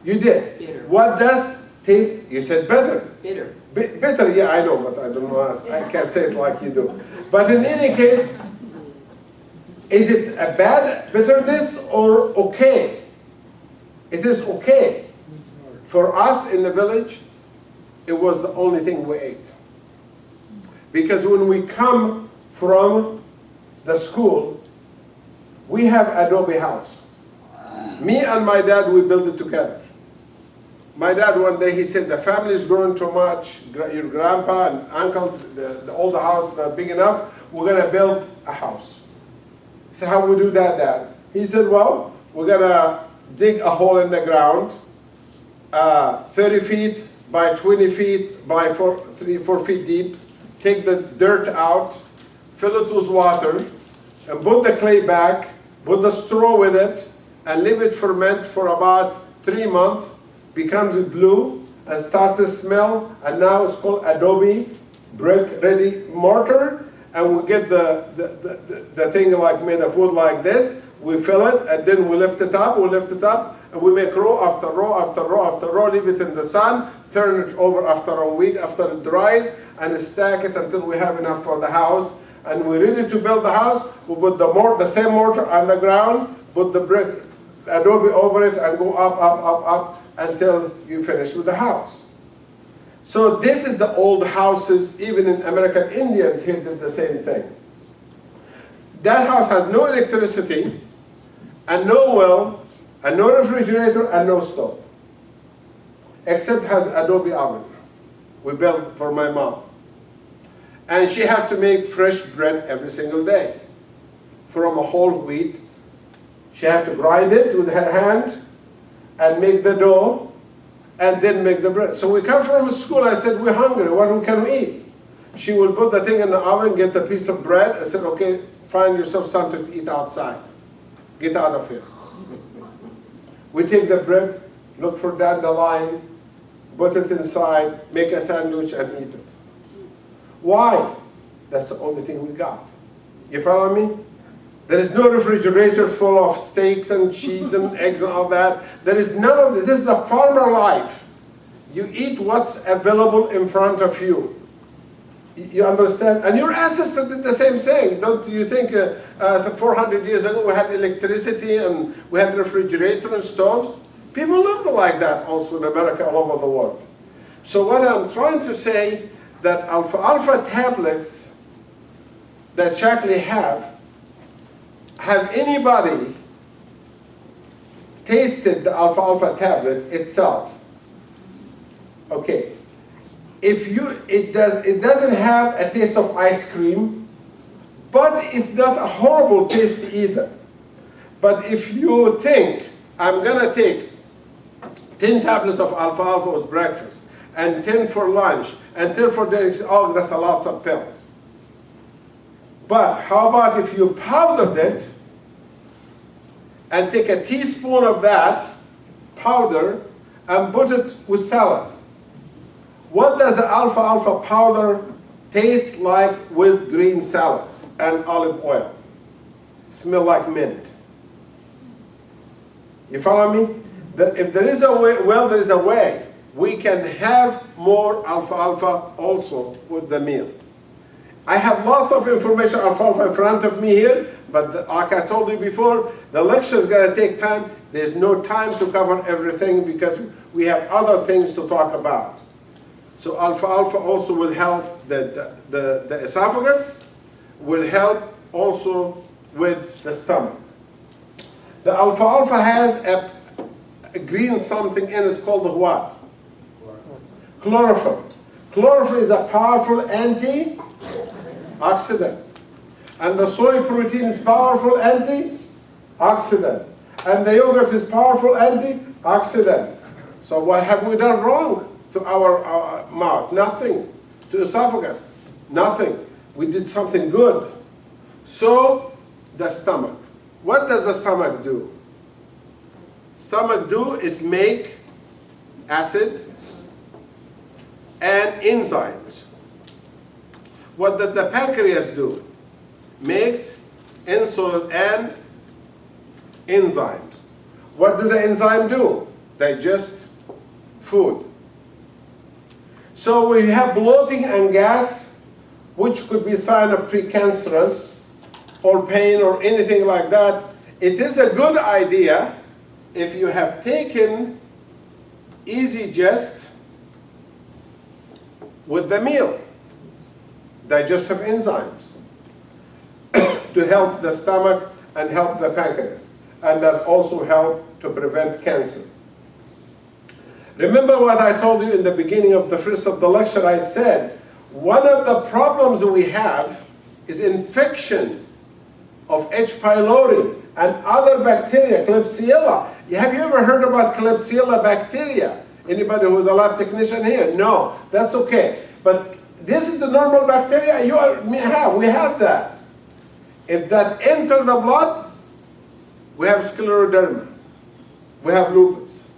You did? Bitter. What does taste? You said better. Bitter. Bitter, yeah, I know, but I don't know, I can't say it like you do. But in any case, is it a bad bitterness or okay? It is okay. For us in the village, it was the only thing we ate. Because when we come from the school, we have adobe house. Me and my dad, we built it together. My dad one day, he said, the family is growing too much. Your grandpa and uncle, the old house is not big enough. We're going to build a house. He said, how we do that, Dad? He said, well, we're going to dig a hole in the ground, 30 feet by 20 feet by 4 feet deep. Take the dirt out, fill it with water, and put the clay back, put the straw with it, and leave it ferment for about 3 months, becomes blue, and start to smell, and now it's called adobe brick ready mortar, and we get the thing like made of wood like this, we fill it, and then we lift it up, and we make row after row after row after row, leave it in the sun, turn it over after a week, after it dries, and stack it until we have enough for the house, and we're ready to build the house. We put the same mortar on the ground, put the brick adobe over it, and go up, up, up, up, until you finish with the house. So this is the old houses, even in American Indians here did the same thing. That house has no electricity, and no well, and no refrigerator, and no stove. Except has adobe oven. We built for my mom. And she has to make fresh bread every single day from a whole wheat. She has to grind it with her hand and make the dough and then make the bread. So we come from school, I said, we're hungry, what can we eat? She will put the thing in the oven, get a piece of bread, and said, okay, find yourself something to eat outside. Get out of here. We take the bread, look for dandelion, put it inside, make a sandwich, and eat it. Why? That's the only thing we got. You follow me? There is no refrigerator full of steaks and cheese and eggs and all that. There is none of this. This is the farmer life. You eat what's available in front of you. You understand? And your ancestors did the same thing. Don't you think 400 years ago we had electricity and we had refrigerator and stoves? People lived like that also in America, all over the world. So what I'm trying to say, that alfalfa tablets that Shaklee have anybody tasted the alfalfa tablet itself, okay, it doesn't have a taste of ice cream, but it's not a horrible taste either. But if you think, I'm gonna take 10 tablets of alfalfa with breakfast, and 10 for lunch, and 10 for dinner, oh, that's a lot of pills. But how about if you powdered it, and take a teaspoon of that powder, and put it with salad? What does the alfalfa powder taste like with green salad and olive oil? Smell like mint. You follow me? If there is a way, well, there is a way. We can have more alfalfa also with the meal. I have lots of information alfalfa in front of me here, but like I told you before, the lecture is going to take time. There's no time to cover everything because we have other things to talk about. So alfalfa also will help the esophagus, will help also with the stomach. The alfalfa has a green something in it called what? Chlorophyll. Chlorophyll is a powerful antioxidant. And the soy protein is powerful antioxidant. And the yogurt is powerful antioxidant. So what have we done wrong to our mouth? Nothing. To esophagus? Nothing. We did something good. So the stomach. What does the stomach do? Stomach do is make acid and enzymes. What does the pancreas do? Makes insulin and enzymes. What do the enzymes do? Digest food. So we have bloating and gas, which could be a sign of precancerous or pain or anything like that. It is a good idea if you have taken Easy Gest with the meal, digestive enzymes, to help the stomach and help the pancreas. And that also help to prevent cancer. Remember what I told you in the beginning of the first of the lecture. I said, one of the problems we have is infection of H. pylori and other bacteria, Klebsiella. Have you ever heard about Klebsiella bacteria? Anybody who's a lab technician here? No, that's okay. But this is the normal bacteria we have that. If that enters the blood, we have scleroderma. We have lupus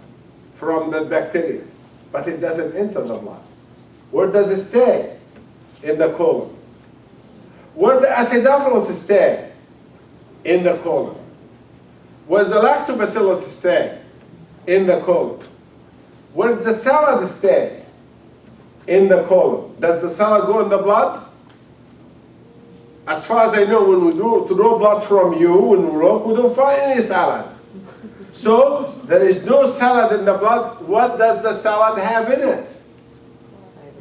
from that bacteria. But it doesn't enter the blood. Where does it stay? In the colon. Where the acidophilus stay? In the colon. Where does the lactobacillus stay? In the colon. Where does the salad stay? In the colon. Does the salad go in the blood? As far as I know, when we draw blood from you, when we look, we don't find any salad. So, there is no salad in the blood. What does the salad have in it?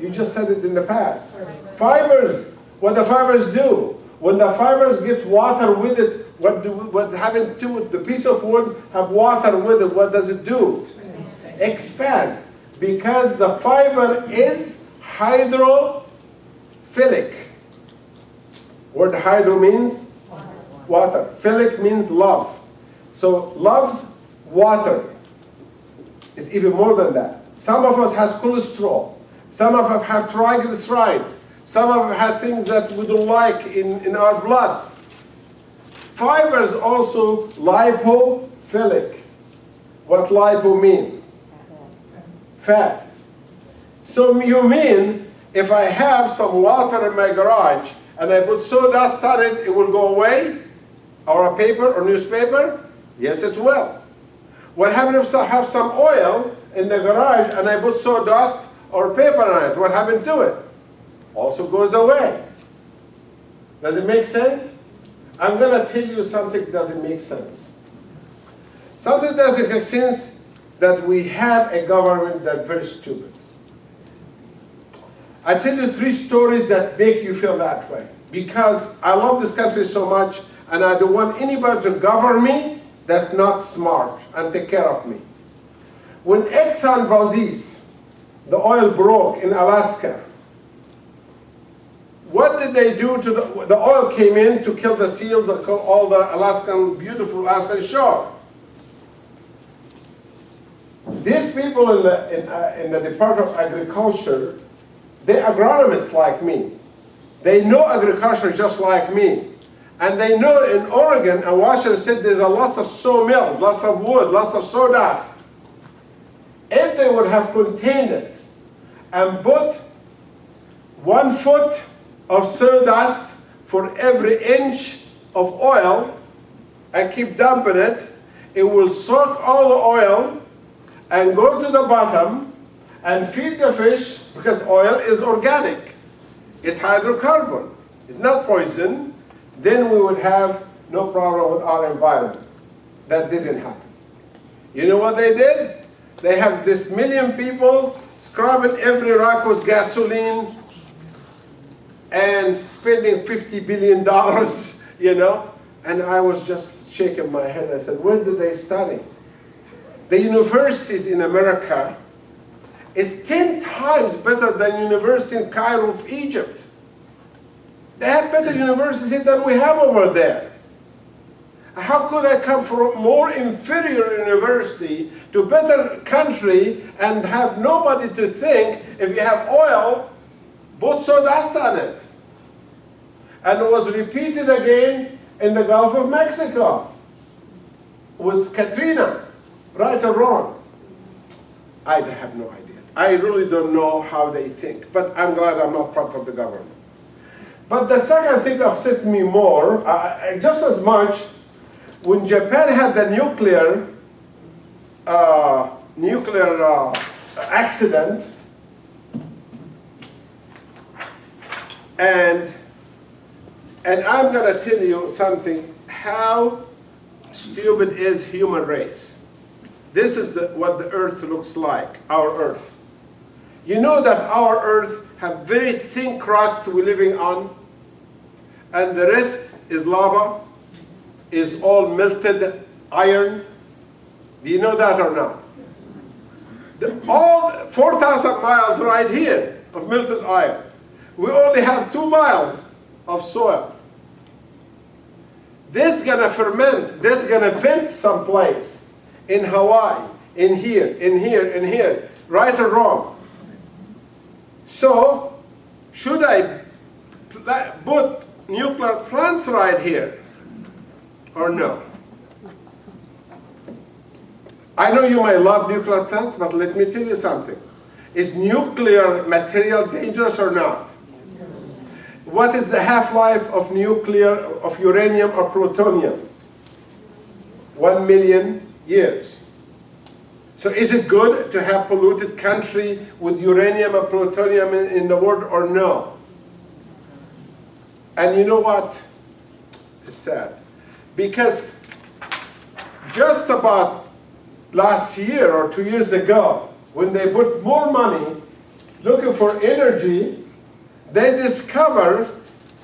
You just said it in the past. Fibers. What the fibers do? When the fibers get water with it, what happened to it? The piece of wood have water with it. What does it do? Expands. Because the fiber is hydrophilic. Word hydro means water. Philic means love. So loves water. It's even more than that. Some of us has cholesterol. Some of us have triglycerides. Some of us have things that we don't like in our blood. Fibers also lipophilic. What lipo mean? Fat. So you mean if I have some water in my garage and I put sawdust on it, it will go away? Or a paper or newspaper? Yes, it will. What happens if I have some oil in the garage and I put sawdust or paper on it? What happened to it? Also goes away. Does it make sense? I'm going to tell you something that doesn't make sense. Something doesn't make sense that we have a government that's very stupid. I tell you 3 stories that make you feel that way. Because I love this country so much and I don't want anybody to govern me That's not smart, and take care of me. When Exxon Valdez, the oil broke in Alaska, what did they do to the oil came in to kill the seals and kill all the beautiful Alaskan shore. These people in the Department of Agriculture, they're agronomists like me. They know agriculture just like me. And they know in Oregon and Washington State there's lots of sawmills, lots of wood, lots of sawdust. If they would have contained it and put 1 foot of sawdust for every inch of oil and keep dumping it, it will soak all the oil and go to the bottom and feed the fish, because oil is organic. It's hydrocarbon. It's not poison. Then we would have no problem with our environment. That didn't happen. You know what they did? They have this million people scrubbing every rock with gasoline and spending $50 billion, you know? And I was just shaking my head. I said, where do they study? The universities in America is 10 times better than University in Cairo of Egypt. They have better university than we have over there. How could I come from a more inferior university to a better country and have nobody to think, if you have oil, put sawdust on it? And it was repeated again in the Gulf of Mexico with Katrina, right or wrong. I have no idea. I really don't know how they think, but I'm glad I'm not part of the government. But the second thing upset me more, just as much, when Japan had the nuclear accident, and I'm going to tell you something, how stupid is human race. This is what the earth looks like, our earth. You know that our earth have very thin crust we're living on, and the rest is lava, is all melted iron. Do you know that or not? All 4,000 miles right here of melted iron. We only have 2 miles of soil. This is gonna ferment, this is gonna vent someplace in Hawaii, in here, in here, in here, right or wrong. So, should I put nuclear plants right here or no? I know you might love nuclear plants, but let me tell you something. Is nuclear material dangerous or not? What is the half-life of uranium or plutonium? 1 million years. So is it good to have polluted country with uranium and plutonium in the world or no? And you know what? It's sad. Because just about last year or 2 years ago, when they put more money looking for energy, they discovered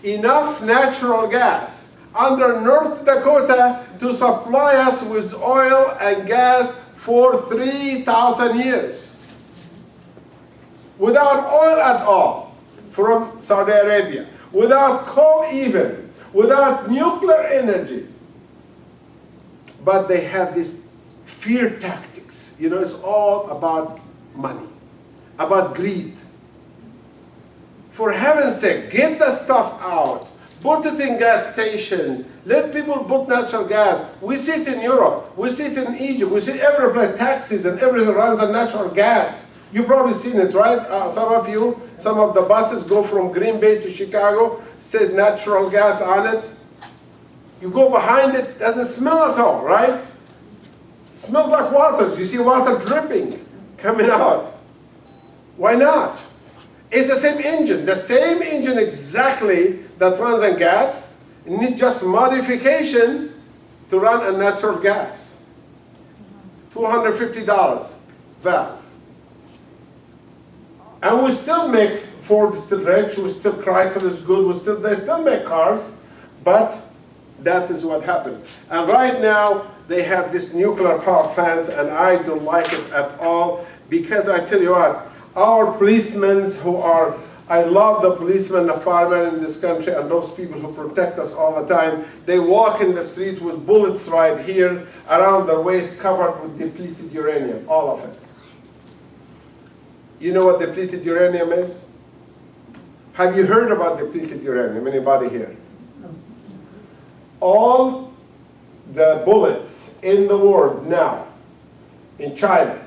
enough natural gas under North Dakota to supply us with oil and gas for 3,000 years. Without oil at all from Saudi Arabia, without coal even, without nuclear energy. But they have these fear tactics. You know, it's all about money, about greed. For heaven's sake, get the stuff out. Put it in gas stations. Let people put natural gas. We see it in Europe. We see it in Egypt. We see every place, taxis and everything runs on natural gas. You've probably seen it, right? Some of you, some of the buses go from Green Bay to Chicago, says natural gas on it. You go behind it, doesn't smell at all, right? Smells like water. You see water dripping, coming out. Why not? It's the same engine exactly that runs on gas. It needs just modification to run on natural gas. $250 valve. And we still make, Ford is still rich, we still, Chrysler is good, they still make cars, but that is what happened. And right now, they have these nuclear power plants, and I don't like it at all, because I tell you what, our policemen who are, I love the policemen, the firemen in this country, and those people who protect us all the time. They walk in the street with bullets right here around their waist, covered with depleted uranium, all of it. You know what depleted uranium is? Have you heard about depleted uranium? Anybody here? All the bullets in the world now, in China,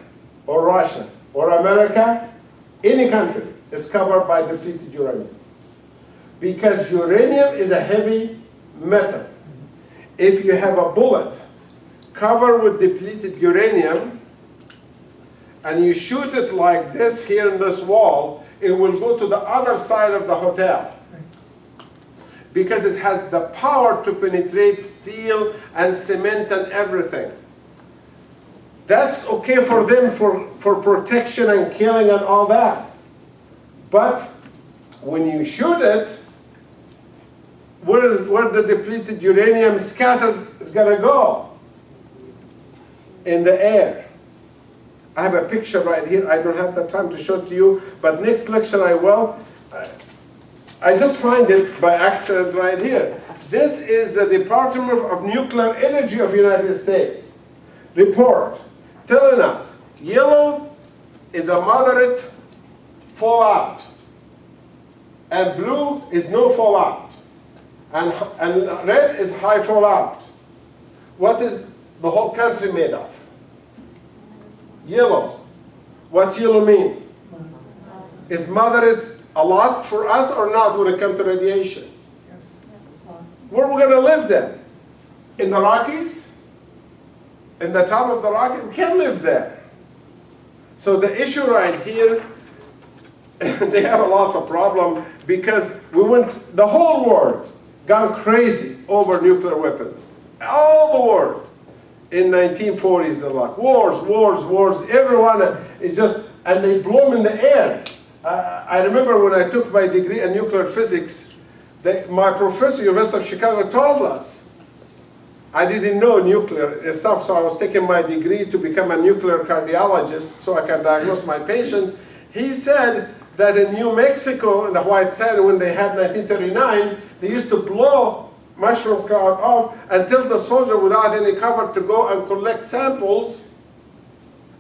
or Russia, or America, any country, is covered by depleted uranium. Because uranium is a heavy metal. If you have a bullet covered with depleted uranium, and you shoot it like this here in this wall, it will go to the other side of the hotel. Because it has the power to penetrate steel and cement and everything. That's okay for them for protection and killing and all that. But when you shoot it, where the depleted uranium scattered is going to go? In the air. I have a picture right here. I don't have the time to show it to you, but next lecture I will. I just find it by accident right here. This is the Department of Nuclear Energy of the United States report telling us yellow is a moderate fallout, and blue is no fallout, and red is high fallout. What is the whole country made of? Yellow. What's yellow mean? Is moderate a lot for us or not when it comes to radiation? Where are we going to live then? In the Rockies? In the top of the Rockies? We can't live there. So the issue right here, they have lots of problem because the whole world gone crazy over nuclear weapons. All the world. In 1940s, they're like wars, everyone is just, and they blow them in the air. I remember when I took my degree in nuclear physics, my professor at University of Chicago told us, I didn't know nuclear stuff, so I was taking my degree to become a nuclear cardiologist so I can diagnose my patient. He said that in New Mexico, in the White Sand, when they had 1939, they used to blow mushroom cloud off until the soldier without any cover to go and collect samples,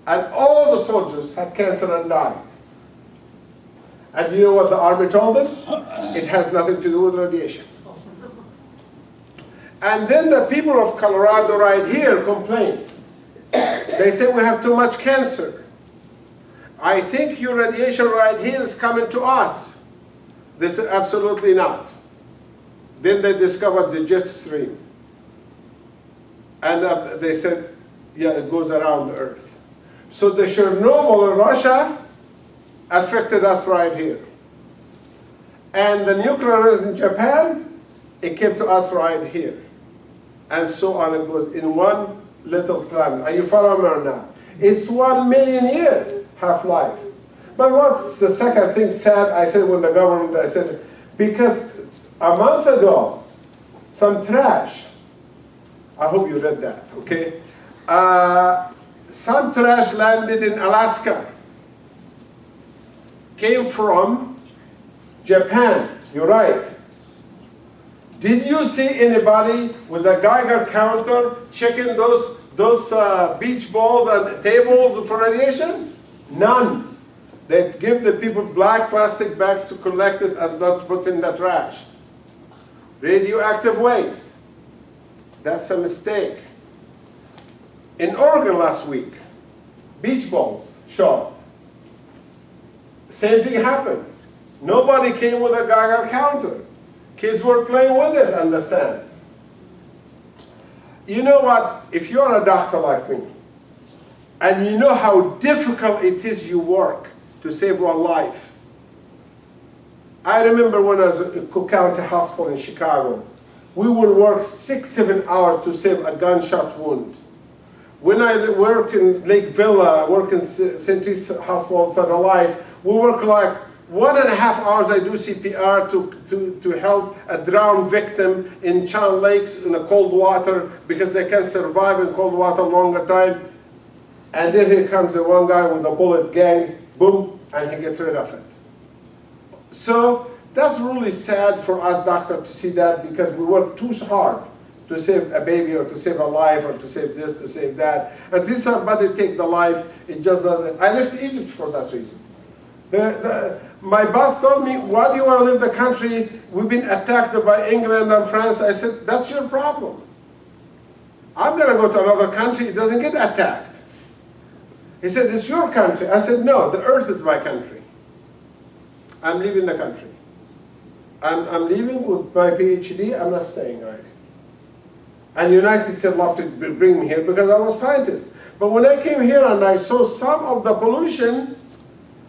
and all the soldiers had cancer and died. And you know what the army told them? It has nothing to do with radiation. And then the people of Colorado right here complained. They say we have too much cancer. I think your radiation right here is coming to us. They said absolutely not. Then they discovered the jet stream. And they said, yeah, it goes around the Earth. So the Chernobyl in Russia affected us right here. And the nuclear in Japan, it came to us right here. And so on it goes in one little planet. Are you following me or not? It's 1 million year half-life. But what's the second thing sad? I said when the government, I said, because a month ago, some trash, I hope you read that, okay? Some trash landed in Alaska. Came from Japan, you're right. Did you see anybody with a Geiger counter checking those beach balls and tables for radiation? None. They give the people black plastic bags to collect it and not put in the trash. Radioactive waste. That's a mistake. In Oregon last week, beach balls showed. Same thing happened. Nobody came with a Geiger counter. Kids were playing with it on the sand. You know what? If you're a doctor like me, and you know how difficult it is you work to save one life. I remember when I was at Cook County Hospital in Chicago, we would work 6-7 hours to save a gunshot wound. When I work in Lakeville, work in St. T's Hospital Satellite, we work like 1.5 hours I do CPR to help a drowned victim in Chan Lakes in the cold water because they can survive in cold water longer time. And then here comes the one guy with a bullet, gang, boom, and he gets rid of it. So that's really sad for us doctors to see that, because we work too hard to save a baby or to save a life or to save this, to save that. Until somebody take the life, it just doesn't. I left Egypt for that reason. My boss told me, why do you want to leave the country? We've been attacked by England and France. I said, that's your problem. I'm going to go to another country. It doesn't get attacked. He said, it's your country. I said, no, the earth is my country. I'm leaving the country. I'm leaving with my PhD. I'm not staying right here. And the United States loved to bring me here because I was a scientist. But when I came here and I saw some of the pollution,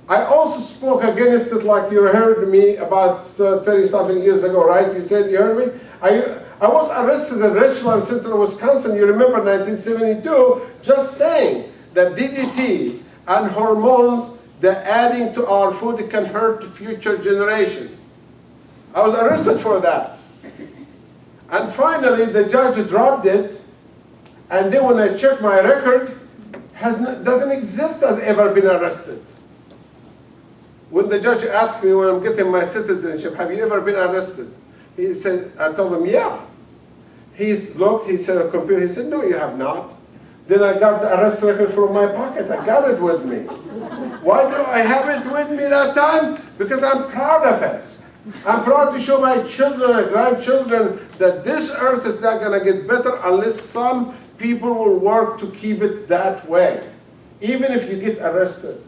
I also spoke against it, like you heard me about 30-something years ago, right? You said, you heard me? I was arrested in Richland Center, Wisconsin. You remember 1972, just saying that DDT and hormones, the adding to our food can hurt future generation. I was arrested for that. And finally, the judge dropped it. And then when I checked my record, doesn't exist as ever been arrested. When the judge asked me when I'm getting my citizenship, have you ever been arrested? He said, I told him, yeah. He looked, he said, a computer. He said, no, you have not. Then I got the arrest record from my pocket. I got it with me. Why do I have it with me that time? Because I'm proud of it. I'm proud to show my children and grandchildren that this earth is not going to get better unless some people will work to keep it that way, even if you get arrested.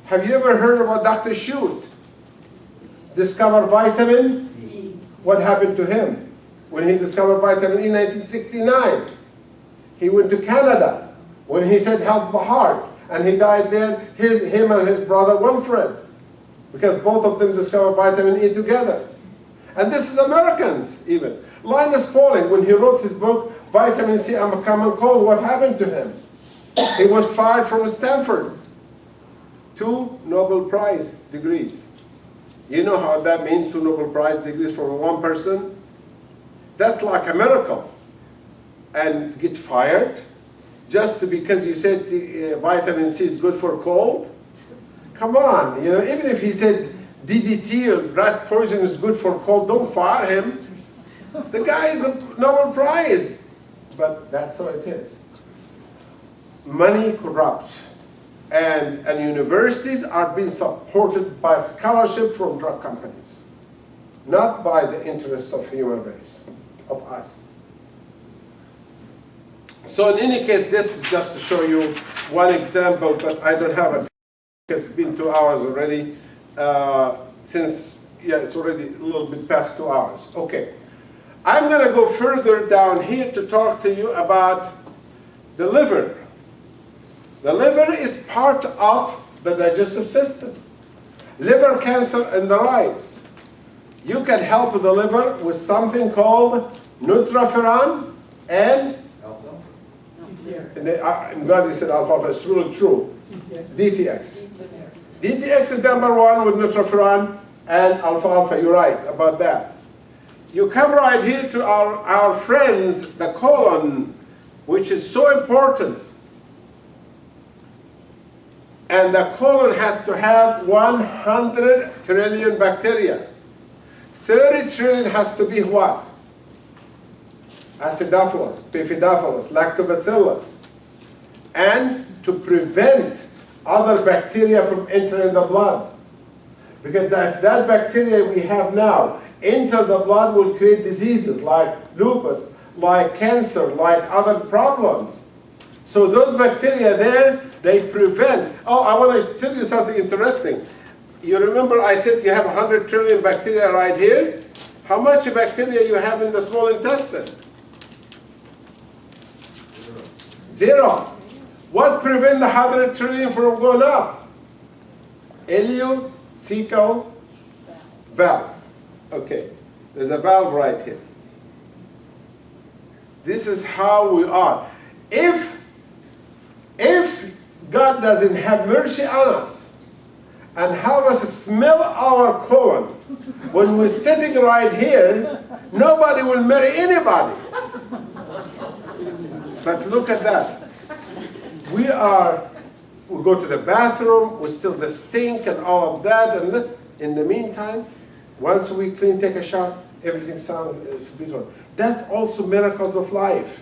Have you ever heard about Dr. Shute? Discovered vitamin E. What happened to him when he discovered vitamin E in 1969? He went to Canada when he said help the heart, and he died there, him and his brother Wilfred, because both of them discovered vitamin E together. And this is Americans even. Linus Pauling, when he wrote his book, Vitamin C and Common Cold, what happened to him? He was fired from Stanford. 2 Nobel Prize degrees. You know how that means, 2 Nobel Prize degrees for one person? That's like a miracle. And get fired just because you said vitamin C is good for cold? Come on, you know, even if he said DDT or rat poison is good for cold, don't fire him. The guy is a Nobel Prize. But that's how it is. Money corrupts. And universities are being supported by scholarship from drug companies, not by the interest of human race, of us. So in any case, this is just to show you one example, but I don't have it because it's been 2 hours already, it's already a little bit past 2 hours. Okay, I'm going to go further down here to talk to you about the liver. The liver is part of the digestive system. Liver cancer in the rise. You can help the liver with something called nutriferon and I'm glad you said alfalfa, it's really true. DTX. DTX is number 1 with nutriferon and alfalfa, you're right about that. You come right here to our friends, the colon, which is so important. And the colon has to have 100 trillion bacteria. 30 trillion has to be what? Acidophilus, Bifidobacillus, Lactobacillus. And to prevent other bacteria from entering the blood. Because if that bacteria we have now enter the blood, will create diseases like lupus, like cancer, like other problems. So those bacteria there, they prevent. Oh, I want to tell you something interesting. You remember I said you have 100 trillion bacteria right here? How much bacteria you have in the small intestine? 0. What prevents the 100 trillion from going up? Ileocecal valve. Okay, there's a valve right here. This is how we are. If God doesn't have mercy on us and have us smell our colon when we're sitting right here, nobody will marry anybody. But look at that. We go to the bathroom, we still the stink and all of that, and in the meantime, once we clean, take a shower, everything sounds beautiful. That's also miracles of life.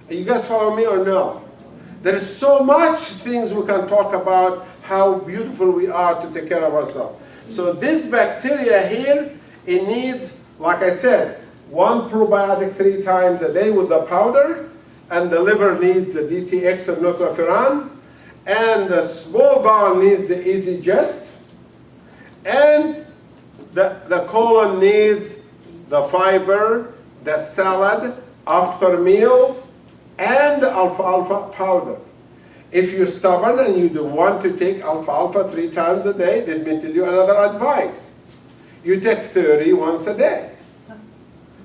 You guys follow me or no? There is so much things we can talk about how beautiful we are to take care of ourselves. So this bacteria here, it needs, like I said, 1 probiotic 3 times a day with the powder, and the liver needs the DTX and Nutrifuran, and the small bowel needs the Easy Gest, and the colon needs the fiber, the salad after meals, and the alfalfa powder. If you're stubborn and you don't want to take alfalfa 3 times a day, let me tell you another advice. You take 30 once a day.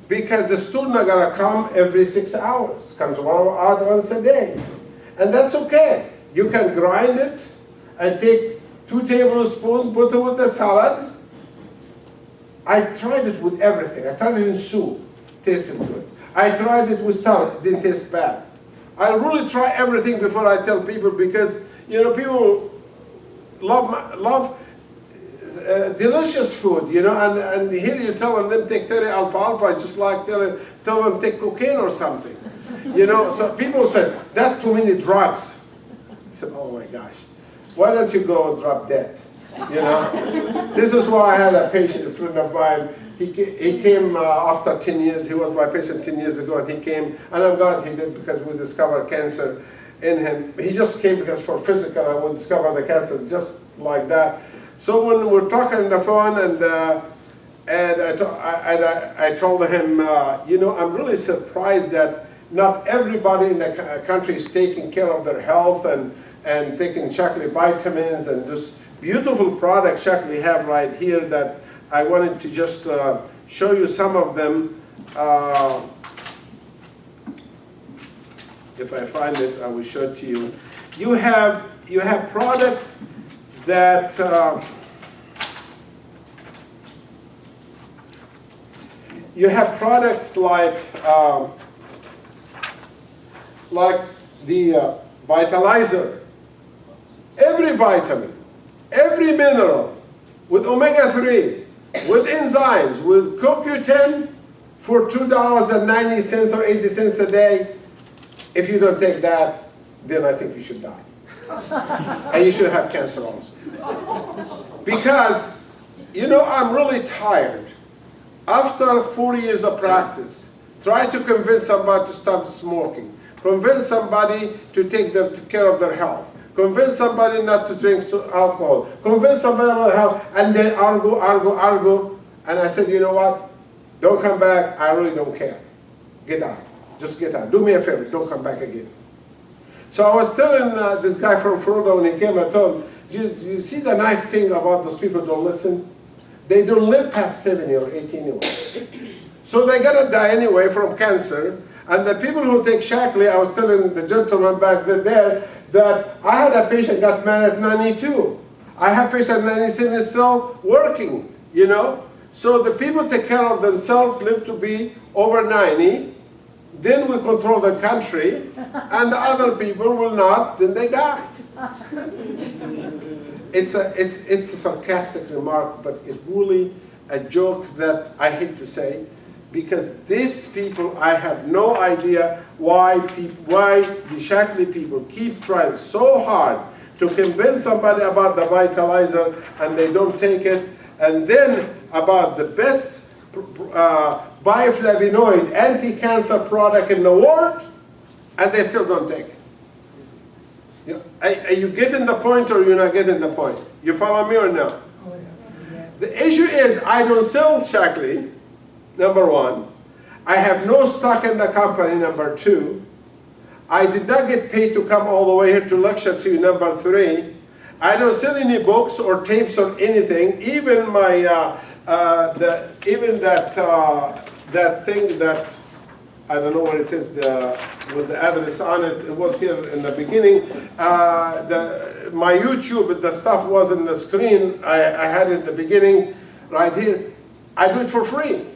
Because the stool not gonna come every 6 hours. Comes out once a day. And that's okay. You can grind it and take 2 tablespoons, put it with the salad. I tried it with everything. I tried it in soup, tasted good. I tried it with salad, it didn't taste bad. I really try everything before I tell people because, you know, people love delicious food, you know, and here you tell them take 30 alfalfa, just like tell them take cocaine or something. You know, so people said, that's too many drugs. I said, oh my gosh, why don't you go drop dead? You know, this is why I had a patient, a friend of mine. He came after 10 years. He was my patient 10 years ago, and he came, and I'm glad he did because we discovered cancer in him. He just came because for physical, I would discover the cancer just like that. So when we're talking on the phone, and I told him, you know, I'm really surprised that not everybody in the country is taking care of their health and taking chocolate vitamins and this beautiful products Shaklee have right here that I wanted to just show you some of them. If I find it, I will show it to you. You have products that you have products like the Vitalizer, every vitamin, every mineral, with omega-3, with enzymes, with CoQ10 for $2.90 or 80 cents a day. If you don't take that, then I think you should die. And you should have cancer also. Because, you know, I'm really tired. After 40 years of practice, try to convince somebody to stop smoking. Convince somebody to take care of their health. Convince somebody not to drink alcohol. Convince somebody about health, and then argue. And I said, you know what? Don't come back. I really don't care. Get out. Just get out. Do me a favor. Don't come back again. So I was telling this guy from Florida when he came, I told him, you see the nice thing about those people don't listen? They don't live past 70 or 80 anyway. So they're going to die anyway from cancer. And the people who take Shaklee, I was telling the gentleman back there that I had a patient got married at 92. I have patient at 97 still working, you know. So the people take care of themselves, live to be over 90. Then we control the country, and the other people will not, then they die. It's a sarcastic remark, but it's really a joke that I hate to say, because these people, I have no idea why the Shaklee people keep trying so hard to convince somebody about the Vitalizer and they don't take it, and then about the best bioflavonoid anti-cancer product in the world, and they still don't take it. Are you getting the point or you're not getting the point? You follow me or no? The issue is I don't sell Shaklee, number one. I have no stock in the company, number two. I did not get paid to come all the way here to lecture to you, number three. I don't sell any books or tapes or anything. Even my that thing that I don't know where it is with the address on it. It was here in the beginning. My YouTube, the stuff was in the screen. I had it in the beginning right here. I do it for free.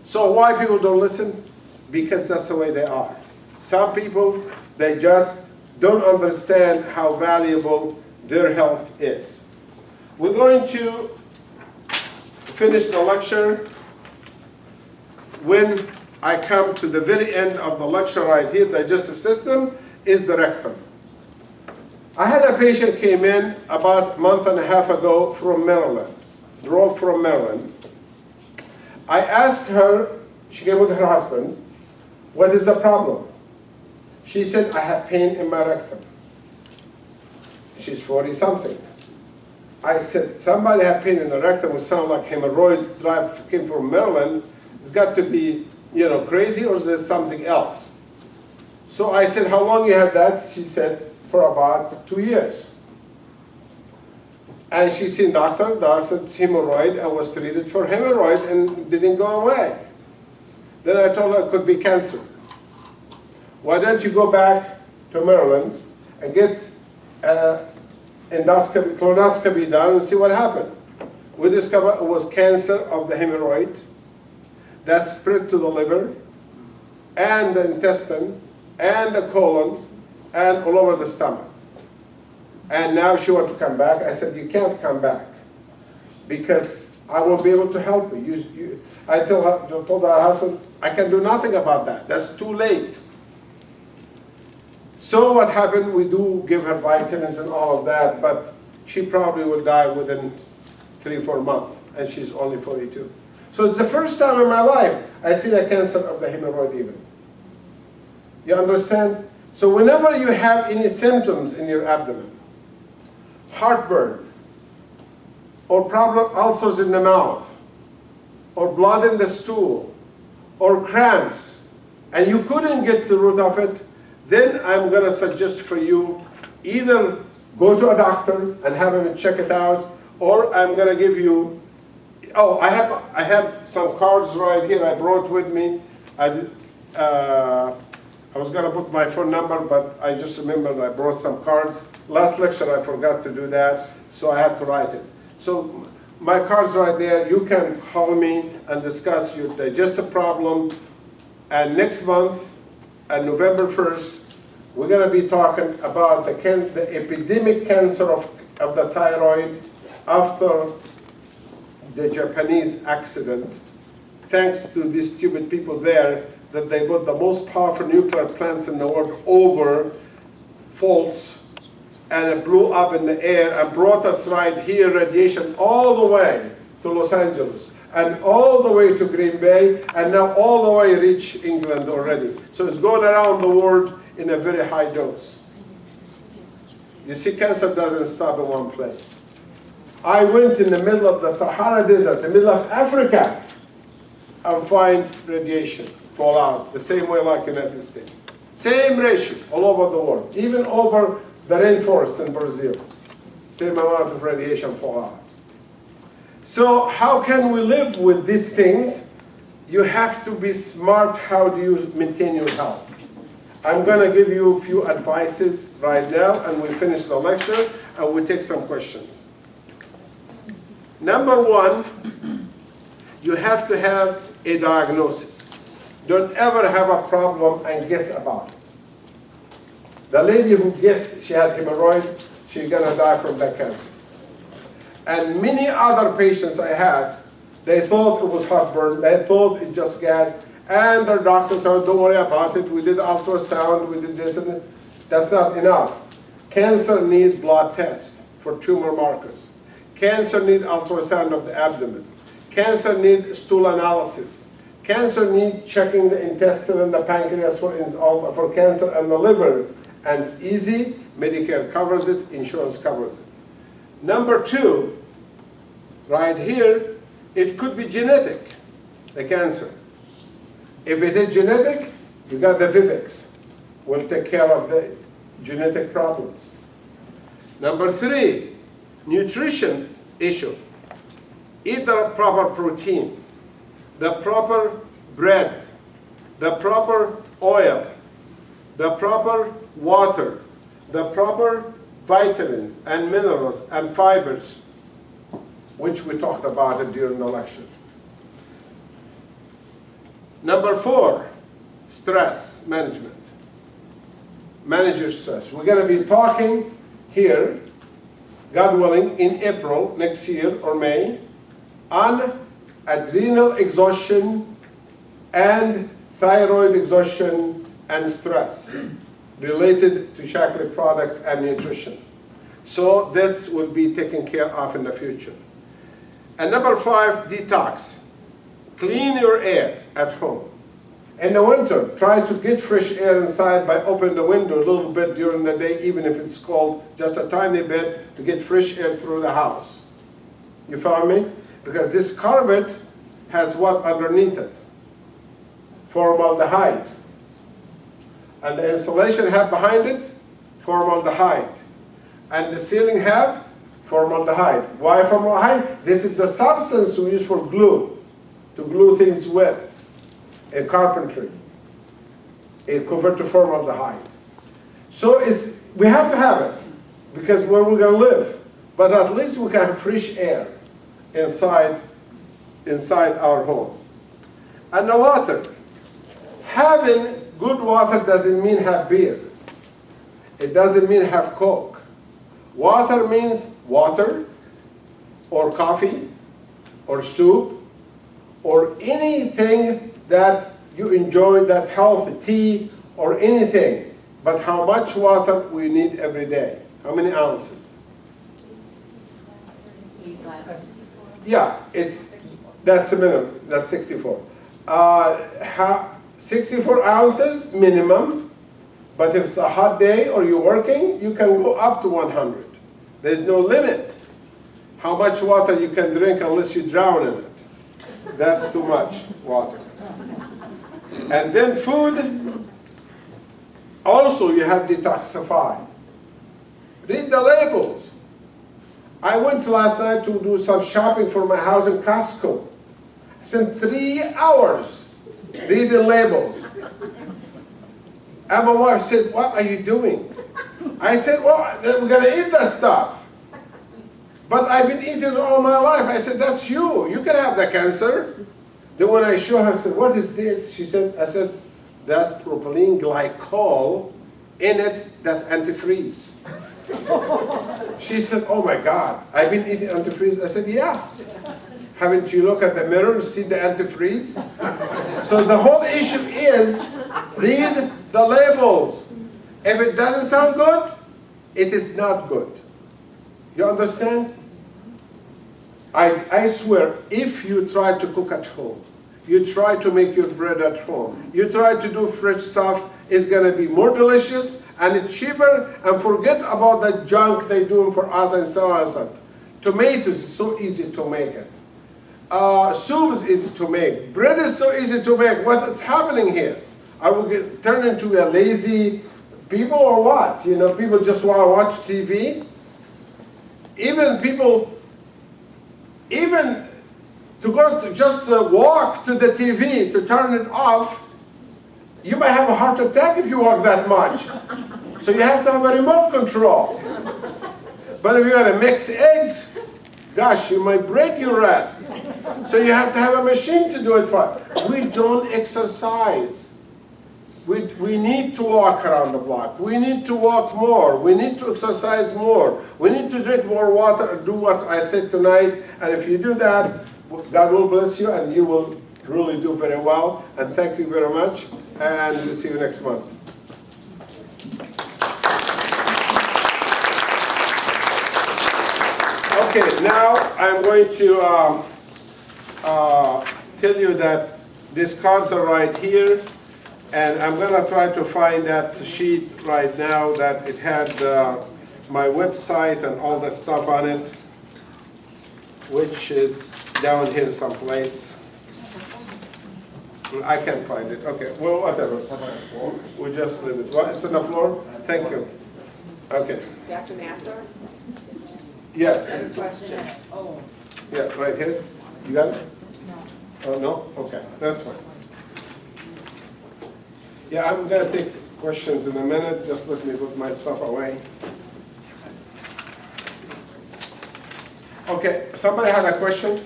So why people don't listen? Because that's the way they are. Some people, they just don't understand how valuable their health is. We're going to finish the lecture. When I come to the very end of the lecture right here, the digestive system is the rectum. I had a patient came in about a month and a half ago from Maryland, drove from Maryland. I asked her, she came with her husband, what is the problem? She said, I have pain in my rectum. She's 40 something. I said, somebody have pain in the rectum would sound like hemorrhoids, came from Maryland. It's got to be, crazy, or is there something else? So I said, how long you have that? She said, for about 2 years. And she seen doctor said it's hemorrhoid, and was treated for hemorrhoid and didn't go away. Then I told her it could be cancer. Why don't you go back to Maryland and get endoscopy, colonoscopy done and see what happened? We discovered it was cancer of the hemorrhoid that spread to the liver and the intestine and the colon and all over the stomach. And now she wants to come back. I said, you can't come back because I won't be able to help you. I told her husband, I can do nothing about that. That's too late. So what happened, we do give her vitamins and all of that, but she probably will die within 3-4 months, and she's only 42. So it's the first time in my life I see the cancer of the hemorrhoid even. You understand? So whenever you have any symptoms in your abdomen, heartburn, or problem ulcers in the mouth, or blood in the stool, or cramps, and you couldn't get the root of it, then I'm going to suggest for you either go to a doctor and have him check it out, or I'm going to give you, I have some cards right here I brought with me. I was going to put my phone number, but I just remembered I brought some cards. Last lecture I forgot to do that, so I had to write it. So my card's right there. You can call me and discuss your digestive problem. And next month, on November 1st, we're going to be talking about the epidemic cancer of the thyroid after the Japanese accident. Thanks to these stupid people there, that they put the most powerful nuclear plants in the world over faults, and it blew up in the air and brought us right here, radiation all the way to Los Angeles, and all the way to Green Bay, and now all the way reach England already. So it's going around the world in a very high dose. You see, cancer doesn't stop in one place. I went in the middle of the Sahara Desert, the middle of Africa, and find radiation fall out, the same way like United States. Same ratio all over the world, even over the rainforest in Brazil. Same amount of radiation fall out. So how can we live with these things? You have to be smart. How do you maintain your health? I'm going to give you a few advices right now, and we'll finish the lecture, and we'll take some questions. Number one, you have to have a diagnosis. Don't ever have a problem and guess about it. The lady who guessed she had hemorrhoid, she's going to die from that cancer. And many other patients I had, they thought it was heartburn, they thought it just gas, and their doctor said, don't worry about it, we did ultrasound, we did this and that. That's not enough. Cancer needs blood tests for tumor markers. Cancer needs ultrasound of the abdomen. Cancer needs stool analysis. Cancer needs checking the intestine and the pancreas for cancer, and the liver. And it's easy, Medicare covers it, insurance covers it. Number two, right here, it could be genetic, the cancer. If it is genetic, you got the Vivix. We'll take care of the genetic problems. Number three, nutrition issue. Eat the proper protein, the proper bread, the proper oil, the proper water, the proper vitamins and minerals and fibers, which we talked about it during the lecture. Number 4, stress management. Manage your stress. We're going to be talking here, God willing, in April next year or May, on adrenal exhaustion and thyroid exhaustion and stress related to chocolate products and nutrition. So this will be taken care of in the future. And number 5, detox. Clean your air at home. In the winter, try to get fresh air inside by opening the window a little bit during the day, even if it's cold, just a tiny bit, to get fresh air through the house. You follow me? Because this carpet has what underneath it? Formaldehyde. And the insulation have behind it? Formaldehyde. And the ceiling have? Formaldehyde. Why formaldehyde? This is the substance we use for glue, to glue things with in carpentry. It converts to formaldehyde. So we have to have it, because where we're going to live. But at least we can have fresh air inside our home. And the water. Having good water doesn't mean have beer. It doesn't mean have Coke. Water means water, or coffee, or soup, or anything that you enjoy, that healthy, tea, or anything. But how much water we need every day? How many ounces? 8 glasses. Yeah, that's the minimum. That's 64. 64 ounces minimum. But if it's a hot day or you're working, you can go up to 100. There's no limit how much water you can drink unless you drown in it. That's too much water. And then food, also you have detoxify. Read the labels. I went last night to do some shopping for my house in Costco. I spent 3 hours reading labels. And my wife said, "What are you doing?" I said, "Well, we're going to eat that stuff. But I've been eating it all my life." I said, "That's you. You can have the cancer." Then when I showed her, I said, "What is this?" I said, "That's propylene glycol. In it, that's antifreeze." She said, "Oh my God, I've been eating antifreeze." I said, "Yeah. Haven't you looked at the mirror and see the antifreeze?" So the whole issue is, read the labels. If it doesn't sound good, it is not good. You understand? I swear, if you try to cook at home, you try to make your bread at home, you try to do fresh stuff, it's going to be more delicious and it's cheaper, and forget about the junk they do for us and so on and so on. Tomatoes is so easy to make it. Soup is easy to make. Bread is so easy to make. What's happening here? Are we turn into a lazy people or what? You know, people just want to watch TV. Even to go to just walk to the TV to turn it off, you might have a heart attack if you walk that much. So you have to have a remote control. But if you're going to mix eggs, gosh, you might break your wrist. So you have to have a machine to do it for. We don't exercise. We need to walk around the block. We need to walk more. We need to exercise more. We need to drink more water and do what I said tonight. And if you do that, God will bless you and you will really do very well. And thank you very much. And we'll see you next month. Okay, now I'm going to tell you that these cards are right here. And I'm going to try to find that sheet right now that it had my website and all the stuff on it, which is down here someplace. I can't find it. Okay, well, whatever. We'll just leave it. What? It's on the floor? Thank you. Okay. Dr. Nasr? Yes. Question. Oh. Yeah, right here. You got it? No. Oh, no? Okay, that's fine. Yeah, I'm gonna take questions in a minute. Just let me put my stuff away. Okay, somebody had a question?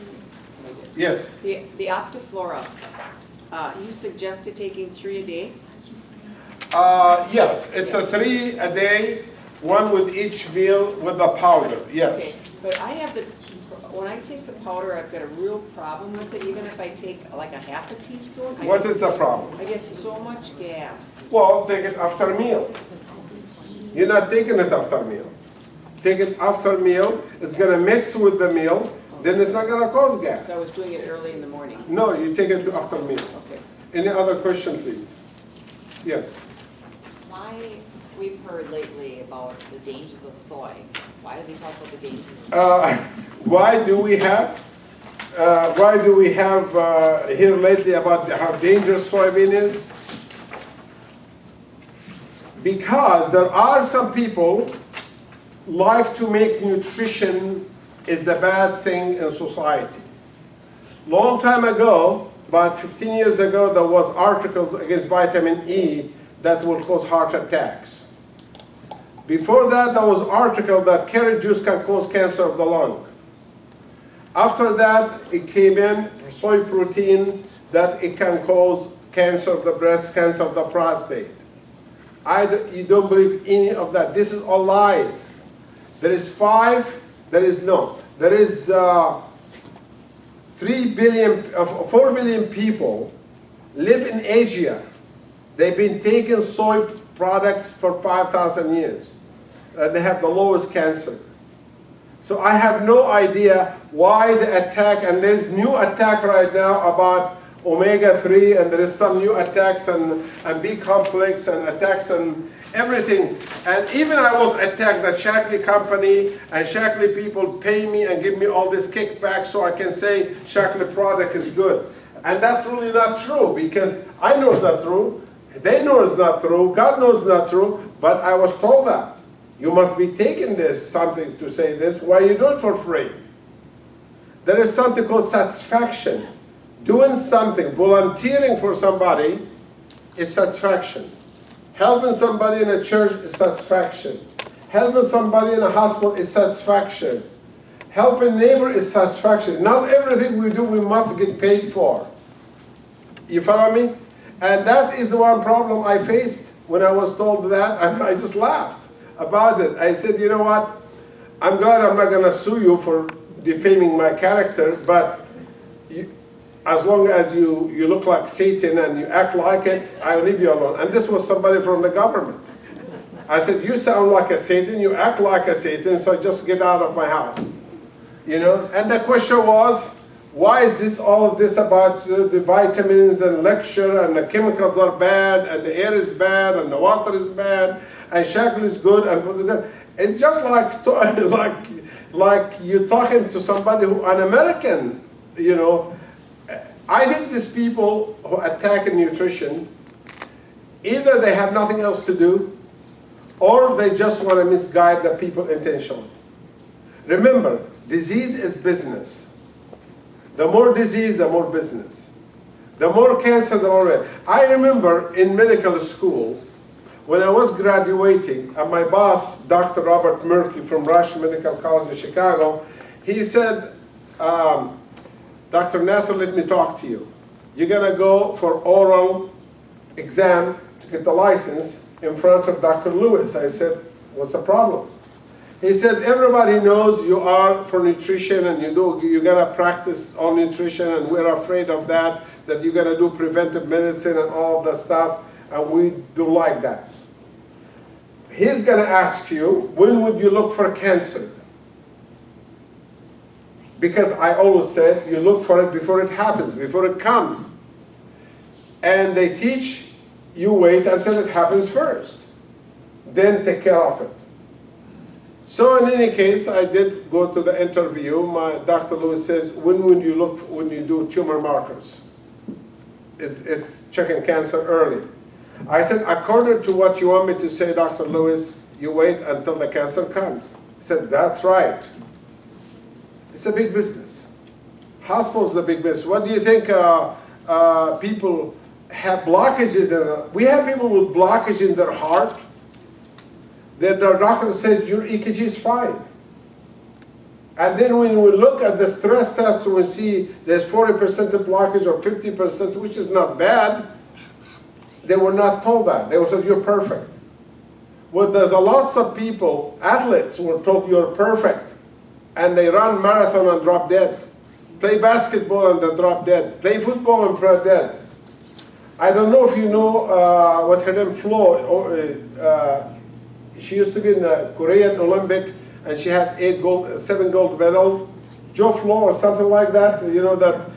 Yes. The Optiflora, you suggested taking 3 a day? Yes, it's a 3 a day, one with each meal with the powder, yes. Okay, but I have when I take the powder, I've got a real problem with it, even if I take like a half a teaspoon. What is the problem? I get so much gas. Well, take it after meal. You're not taking it after meal. Take it after meal, it's gonna mix with the meal, then it's not gonna cause gas. So I was doing it early in the morning. No, you take it after meal. Okay. Any other question, please? Yes. Why, we've heard lately about the dangers of soy. Why do they talk about the dangers of soy? Why do we have here lately about how dangerous soybean is? Because there are some people like to make nutrition is the bad thing in society. Long time ago, about 15 years ago, there was articles against vitamin E that will cause heart attacks. Before that, there was article that carrot juice can cause cancer of the lung. After that, it came in soy protein that it can cause cancer of the breast, cancer of the prostate. You don't believe any of that. This is all lies. There is 3 billion, 4 billion people live in Asia. They've been taking soy products for 5,000 years. They have the lowest cancer. So I have no idea why the attack, and there's new attack right now about omega-3, and there is some new attacks and B complex and attacks and everything. And even I was attacked, the Shaklee company and Shaklee people pay me and give me all this kickback so I can say Shaklee product is good. And that's really not true, because I know it's not true. They know it's not true. God knows it's not true. But I was told that. You must be taking this, something to say this. Why you do it for free? There is something called satisfaction. Doing something, volunteering for somebody is satisfaction. Helping somebody in a church is satisfaction. Helping somebody in a hospital is satisfaction. Helping neighbor is satisfaction. Not everything we do we must get paid for. You follow me? And that is one problem I faced when I was told that, and I just laughed about it. I said, you know what? I'm glad I'm not going to sue you for defaming my character, but as long as you look like Satan and you act like it, I'll leave you alone. And this was somebody from the government. I said, you sound like a Satan, you act like a Satan, so just get out of my house. You know? And the question was, why is this all of this about the vitamins and lecture and the chemicals are bad and the air is bad and the water is bad and Shaklee is good and what's good? It's just like you're talking to somebody who an American, you know. I think these people who attack nutrition, either they have nothing else to do, or they just want to misguide the people intentionally. Remember, disease is business. The more disease, the more business. The more cancer, the more. I remember in medical school, when I was graduating, and my boss, Dr. Robert Murky from Rush Medical College of Chicago, he said, Dr. Nasr, let me talk to you. You're going to go for oral exam to get the license in front of Dr. Lewis. I said, what's the problem? He said, everybody knows you are for nutrition and you're going to practice on nutrition, and we're afraid of that you're going to do preventive medicine and all the stuff, and we don't like that. He's going to ask you, when would you look for cancer? Because I always said, you look for it before it happens, before it comes. And they teach you wait until it happens first, then take care of it. So in any case, I did go to the interview. Dr. Lewis says, when would you look when you do tumor markers? It's checking cancer early. I said, according to what you want me to say, Dr. Lewis, you wait until the cancer comes. He said, that's right. It's a big business. Hospitals is a big business. What do you think people have blockages we have people with blockage in their heart. Their doctor says your EKG is fine. And then when we look at the stress test, we see there's 40% of blockage or 50%, which is not bad. They were not told that. They were said, you're perfect. Well, there's a lots of people, athletes, who were told you're perfect. And they run marathon and drop dead. Play basketball and they drop dead. Play football and drop dead. I don't know if you know what's her name, Flo. She used to be in the Korean Olympic, and she had 7 gold medals. Joe Flo or something like that. You know that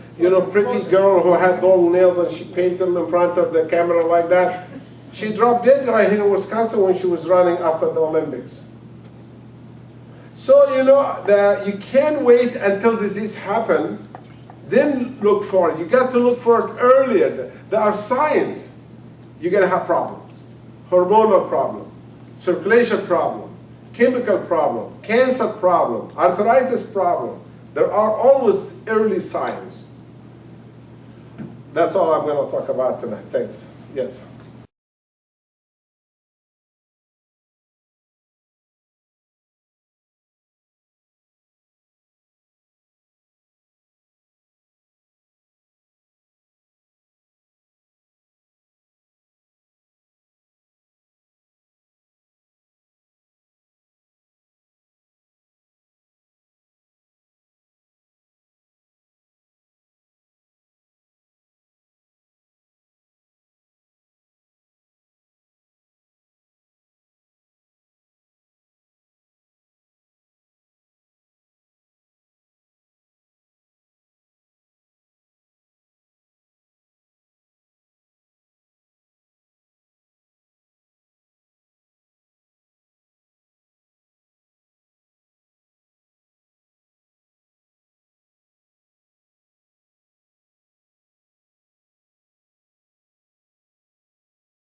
pretty girl who had long nails and she painted them in front of the camera like that. She dropped dead right here in Wisconsin when she was running after the Olympics. So you can't wait until disease happen, then look for it. You got to look for it earlier. There are signs. You're gonna have problems. Hormonal problem, circulation problem, chemical problem, cancer problem, arthritis problem. There are always early signs. That's all I'm going to talk about tonight. Thanks. Yes.